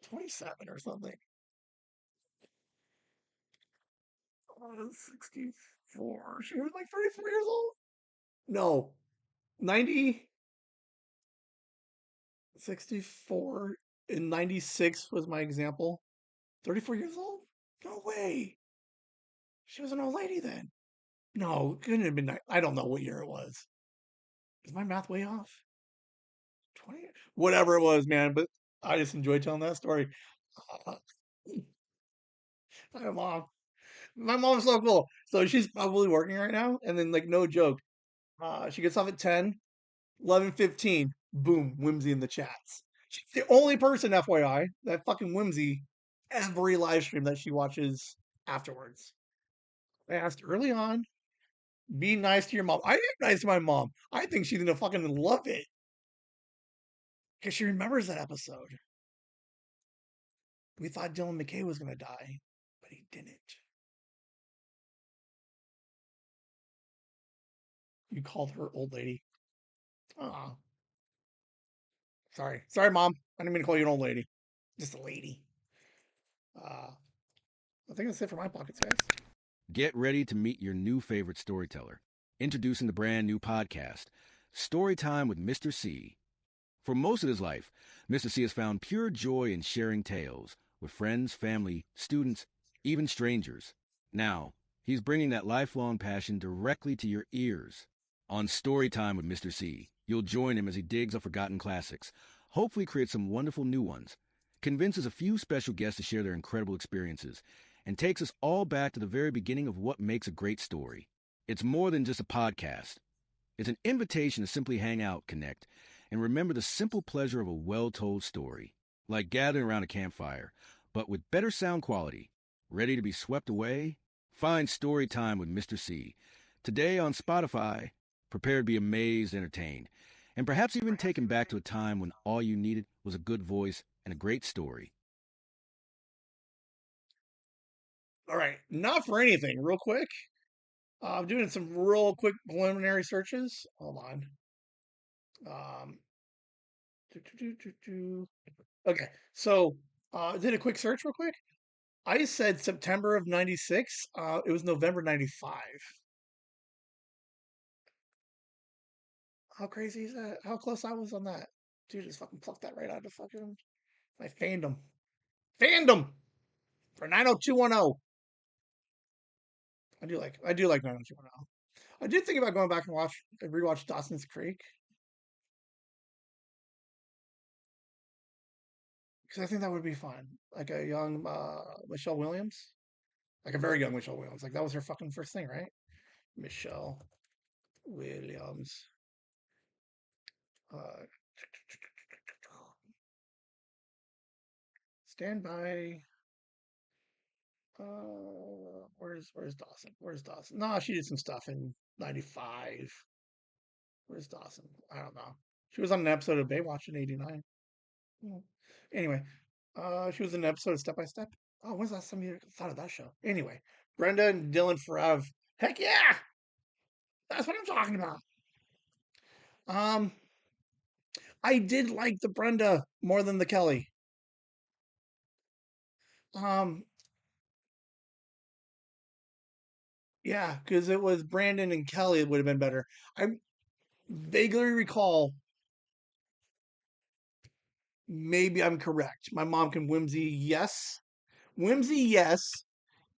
27 or something. 64. She was like 34 years old. No, 90, 64, and 96 was my example. 34 years old? No way. She was an old lady then. No, it couldn't have been. I don't know what year it was. Is my math way off? 20? Whatever it was, man. But I just enjoyed telling that story. Uh, my mom. My mom's so cool. So she's probably working right now. And then, like, no joke. She gets off at 10, 11:15. Boom, Whimsy in the chats. She's the only person, FYI, that fucking Whimsy every live stream that she watches afterwards. I asked early on, be nice to your mom. I am nice to my mom. I think she's gonna fucking love it because she remembers that episode. We thought Dylan McKay was gonna die, but he didn't. You called her old lady. Oh, sorry, mom. I didn't mean to call you an old lady. Just a lady. Uh, I think that's it for my pockets, guys. Get ready to meet your new favorite storyteller. Introducing the brand new podcast, Storytime with Mr. C. For most of his life, Mr. C has found pure joy in sharing tales with friends, family, students, even strangers. Now, he's bringing that lifelong passion directly to your ears. On Storytime with Mr. C, you'll join him as he digs up forgotten classics, hopefully creates some wonderful new ones, convinces a few special guests to share their incredible experiences, and takes us all back to the very beginning of what makes a great story. It's more than just a podcast. It's an invitation to simply hang out, connect, and remember the simple pleasure of a well-told story. Like gathering around a campfire, but with better sound quality. Ready to be swept away? Find Storytime with Mr. C. Today on Spotify. Prepare to be amazed, entertained, and perhaps even taken back to a time when all you needed was a good voice and a great story. All right, not for anything, real quick. I'm doing some real quick preliminary searches. Hold on. Um, Okay, so did a quick search real quick. I said September of '96. It was November '95. How crazy is that? How close I was on that? Dude, just fucking plucked that right out of fucking my fandom. Fandom for 90210. I do like 90210. I did think about going back and rewatch Dawson's Creek because I think that would be fun. Like a young Michelle Williams, like a very young Michelle Williams. Like that was her fucking first thing, right? Michelle Williams. Uh, Stand by. Where's Dawson? Where's Dawson? No, she did some stuff in '95. Where's Dawson? I don't know. She was on an episode of Baywatch in '89. Hmm. Anyway, she was in an episode of Step by Step. Oh, when's the last time you thought of that show? Anyway, Brenda and Dylan Forever. Heck yeah, that's what I'm talking about. Um, I did like the Brenda more than the Kelly. Um, yeah, because it was Brandon and Kelly, it would have been better. I vaguely recall, maybe I'm correct. My mom can Whimsy, yes. Whimsy, yes,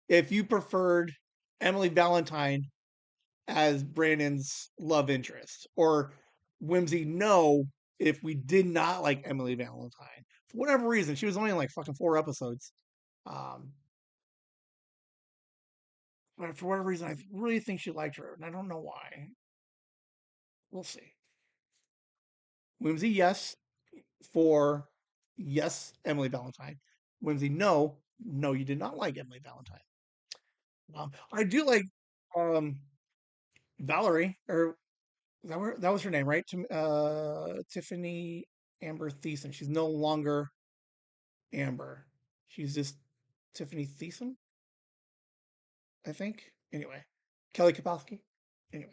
if you preferred Emily Valentine as Brandon's love interest. Or Whimsy, no, if we did not like Emily Valentine. For whatever reason, she was only in like fucking 4 episodes. Um, but for whatever reason, I really think she liked her, and I don't know why. We'll see. Whimsy, yes, for yes, Emily Valentine. Whimsy, no, no, you did not like Emily Valentine. I do like um, Valerie, or that was her name, right? Tiffany Amber Thiessen. She's no longer Amber. She's just Tiffany Thiessen, I think. Anyway, Kelly Kapowski. Anyway,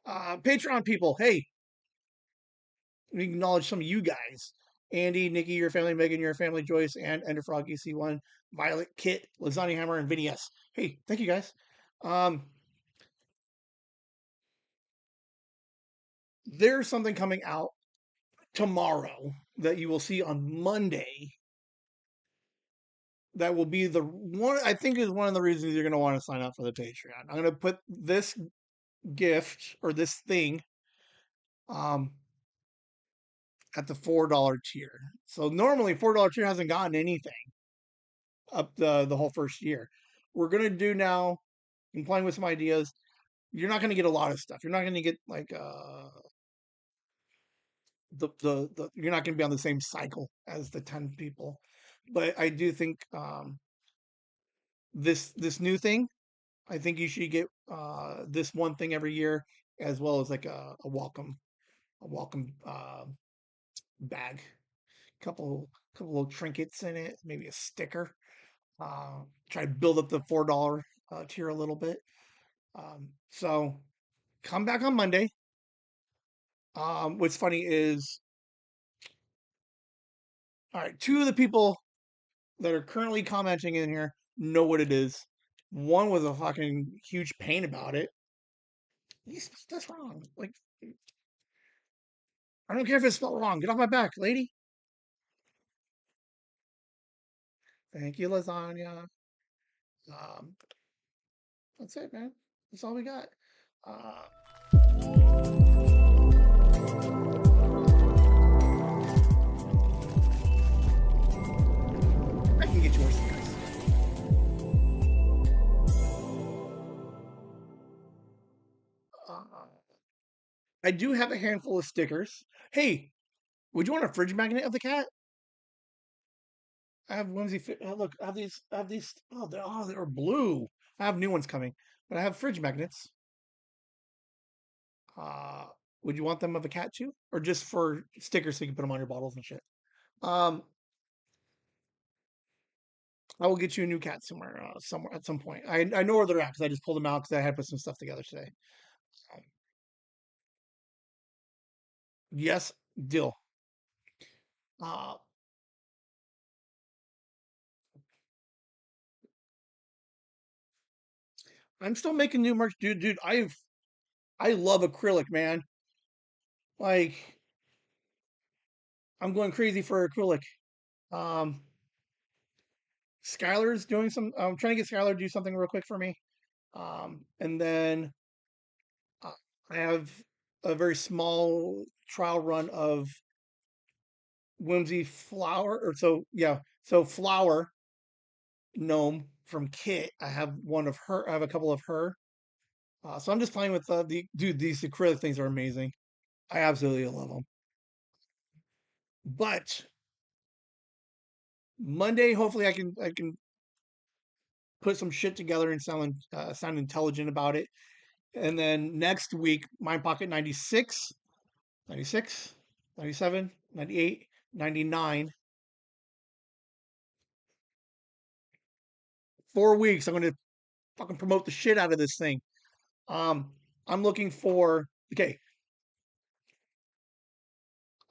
Patreon people, hey, we acknowledge some of you guys. Andy, Nikki, your family, Megan, your family, Joyce, and Enderfrog EC1, Violet, Kit, Lasagna Hammer, and Vinny S. Hey, thank you guys. Um, there's something coming out tomorrow that you will see on Monday that will be the one, I think, is one of the reasons you're going to want to sign up for the Patreon. I'm going to put this gift or this thing um, at the $4 tier. So normally $4 tier hasn't gotten anything up the whole first year. We're going to do now, and playing with some ideas, you're not going to get a lot of stuff. You're not going to get like the you're not going to be on the same cycle as the 10 people. But I do think this new thing, I think you should get this one thing every year, as well as like a welcome bag, couple little trinkets in it, maybe a sticker. Try to build up the $4 tier a little bit. So come back on Monday. What's funny is, all right, two of the people that are currently commenting in here know what it is. One was a fucking huge pain about it. That's wrong. Like, I don't care if it's spelled wrong. Get off my back, lady. Thank you, lasagna. Um, that's it, man. That's all we got. Uh, I can get you more stickers. I do have a handful of stickers. Hey, would you want a fridge magnet of the cat? I have Whimsy. Look, I have these. I have these. They're blue. I have new ones coming, but I have fridge magnets. Uh, would you want them of a cat too, or just for stickers so you can put them on your bottles and shit? Um, I will get you a new cat somewhere at some point. I know where they're at because I just pulled them out because I had to put some stuff together today. Um, yes, deal. Uh, I'm still making new merch, dude. Dude, I love acrylic, man. Like, I'm going crazy for acrylic. Um, Skylar's doing some. I'm trying to get Skylar to do something real quick for me. And then uh, I have a very small trial run of Whimsy flower, or so yeah. So flower gnome from Kit. I have one of her. I have a couple of her. So I'm just playing with the dude. These acrylic things are amazing. I absolutely love them. But Monday, hopefully, I can put some shit together and sound intelligent about it. And then next week, Mind Pocket 96, 96, 97, 98, 99. 4 weeks. I'm going to fucking promote the shit out of this thing. Um, I'm looking for, okay,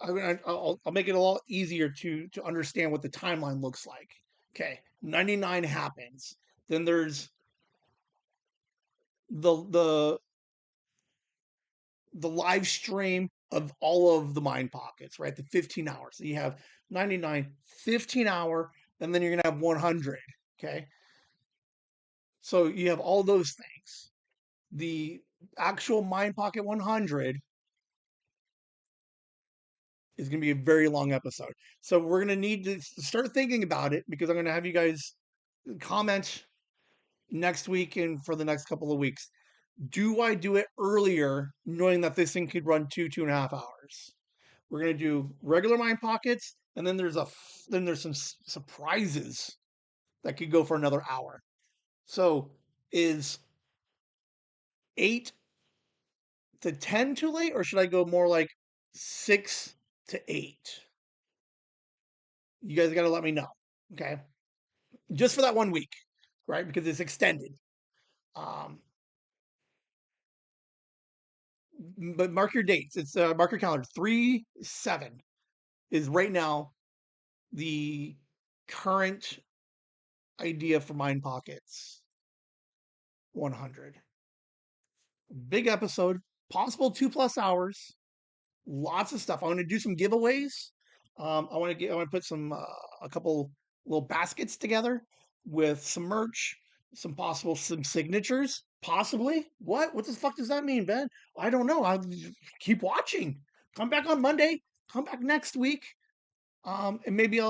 I'll make it a lot easier to understand what the timeline looks like. Okay, 99 happens. Then there's the the the live stream of all of the Mind Pockets, right? The 15 hours. So you have 99, 15-hour, and then you're gonna have 100. Okay, so you have all those things. The actual Mind Pocket 100 is going to be a very long episode. So we're going to need to start thinking about it because I'm going to have you guys comment next week and for the next couple of weeks. Do I do it earlier, knowing that this thing could run 2.5 hours? We're going to do regular Mind Pockets, and then there's some surprises that could go for another hour. So is 8 to 10 too late, or should I go more like 6 to 8? You guys got to let me know. Okay. Just for that 1 week, right? Because it's extended. Um, but mark your dates. It's mark your calendar. 3/7 is right now the current idea for Mind Pockets 100. Big episode, possible 2+ hours, lots of stuff. I want to do some giveaways. I want to put some a couple little baskets together with some merch, some signatures, possibly. What the fuck does that mean, Ben? I don't know. I'll keep watching. Come back on Monday. Come back next week. And maybe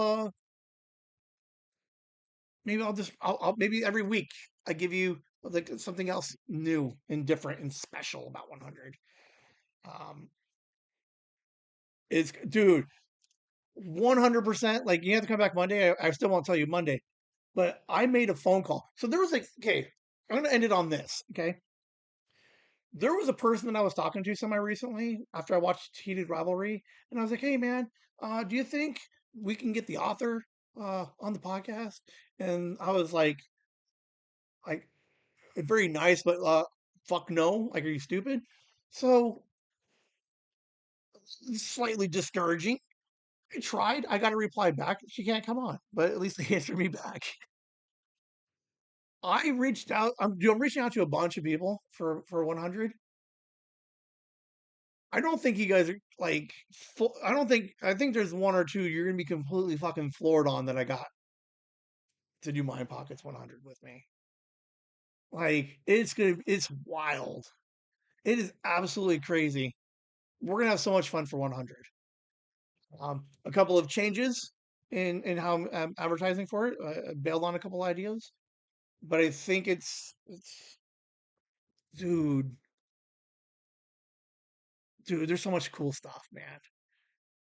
maybe every week I give you like something else new and different and special about 100. Um, it's dude, 100%. Like you have to come back Monday. I still won't tell you Monday, but I made a phone call. So there was like, okay, I'm gonna end it on this. Okay, there was a person that I was talking to semi recently after I watched Heated Rivalry, and I was like, hey man, do you think we can get the author on the podcast? And I was like very nice, but fuck no. Like, are you stupid? So slightly discouraging. I tried. I got a reply back. She can't come on, but at least they answered me back. I reached out. I'm reaching out to a bunch of people for 100. I don't think you guys are like. Full, I don't think. I think there's one or two you're gonna be completely fucking floored on that I got to do Mind Pockets 100 with me. Like it's wild. It is absolutely crazy. We're gonna have so much fun for 100. A couple of changes in how I'm advertising for it. I bailed on a couple ideas, but I think it's dude, dude. There's so much cool stuff, man.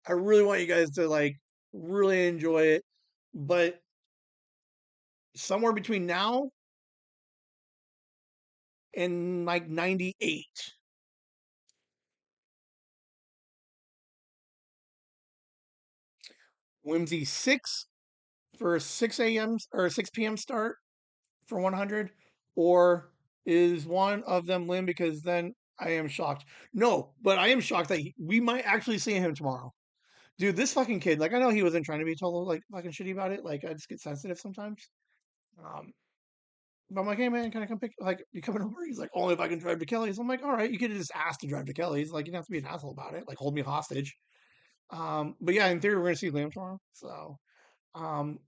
I really want you guys to like really enjoy it, but somewhere between now and like 98, Whimsy 6 for 6 a.m. or 6 p.m. start for 100, or is one of them Lynn? Because then I am shocked. No, but I am shocked that we might actually see him tomorrow. Dude, this fucking kid, like, I know he wasn't trying to be total, like, fucking shitty about it. Like, I just get sensitive sometimes. Um, but I'm like, hey, man, can I come pick, like, you coming over? He's like, only if I can drive to Kelly's. I'm like, all right, you could have just asked to drive to Kelly's. Like, you don't have to be an asshole about it. Like, hold me hostage. But yeah, in theory, we're going to see Liam tomorrow. So, um,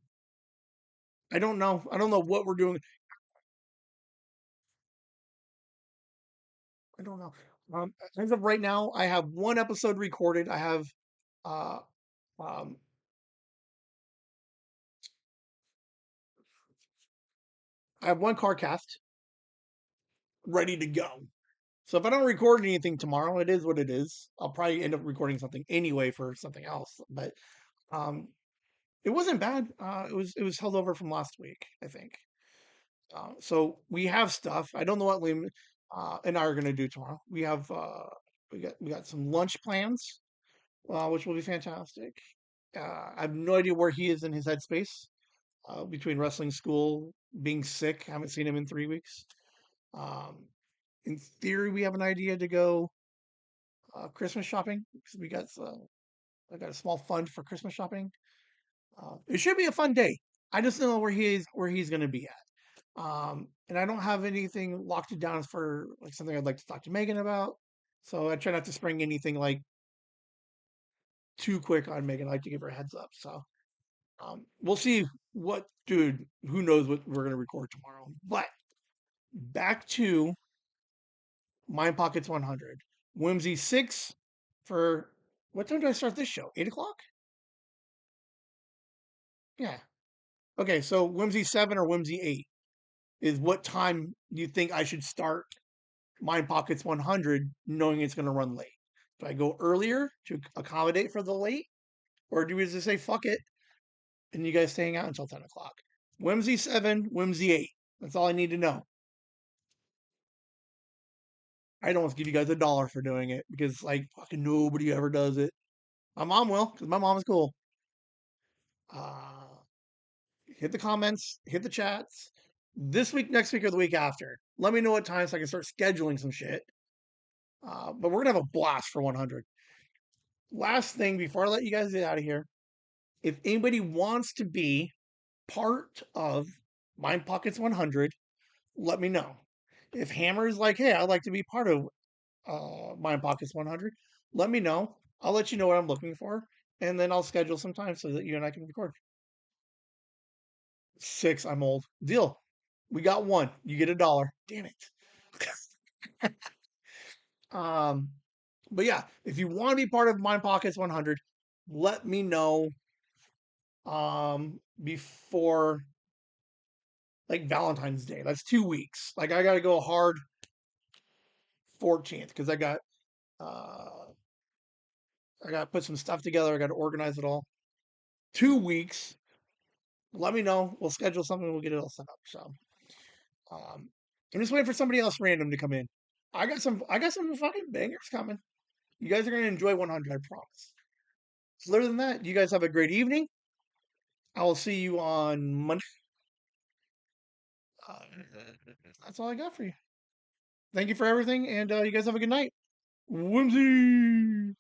I don't know. I don't know what we're doing. I don't know. As of right now, I have one episode recorded. Uh, um, I have one car cast ready to go. So if I don't record anything tomorrow, it is what it is. I'll probably end up recording something anyway for something else. But um, it wasn't bad. It was held over from last week, I think. So we have stuff. I don't know what Liam and I are going to do tomorrow. We got some lunch plans, which will be fantastic. I have no idea where he is in his headspace between wrestling school, being sick. I haven't seen him in 3 weeks. Um, in theory, we have an idea to go Christmas shopping because I got a small fund for Christmas shopping. It should be a fun day. I just don't know where he's going to be at. And I don't have anything locked down for like something I'd like to talk to Megan about. So I try not to spring anything like too quick on Megan. I like to give her a heads up. So we'll see what, dude. Who knows what we're gonna record tomorrow? But back to Mind Pockets 100, Whimsy 6 for what time do I start this show? 8 o'clock? Yeah. Okay, so Whimsy 7 or Whimsy 8 is what time you think I should start Mind Pockets 100, knowing it's going to run late. Do I go earlier to accommodate for the late, or do we just say fuck it and you guys staying out until 10 o'clock? Whimsy 7, Whimsy 8. That's all I need to know. I don't want to give you guys $1 for doing it because like fucking nobody ever does it. My mom will because my mom is cool. Uh, hit the comments, hit the chats. This week, next week, or the week after. Let me know what time so I can start scheduling some shit. But we're gonna have a blast for 100. Last thing before I let you guys get out of here, if anybody wants to be part of Mind Pockets 100, let me know. If Hammer is like, hey, I'd like to be part of Mind Pockets 100, let me know. I'll let you know what I'm looking for, and then I'll schedule some time so that you and I can record. 6. I'm old. Deal. We got one. You get $1. Damn it. um, but yeah, if you want to be part of Mind Pockets 100, let me know before like Valentine's Day. That's 2 weeks. Like I got to go hard 14th because uh I got to put some stuff together. I got to organize it all. 2 weeks. Let me know. We'll schedule something. We'll get it all set up. So, um, I'm just waiting for somebody else random to come in. I got some fucking bangers coming. You guys are gonna enjoy 100. I promise. So other than that, you guys have a great evening. I will see you on Monday. Uh, that's all I got for you. Thank you for everything, and you guys have a good night. Whimsy.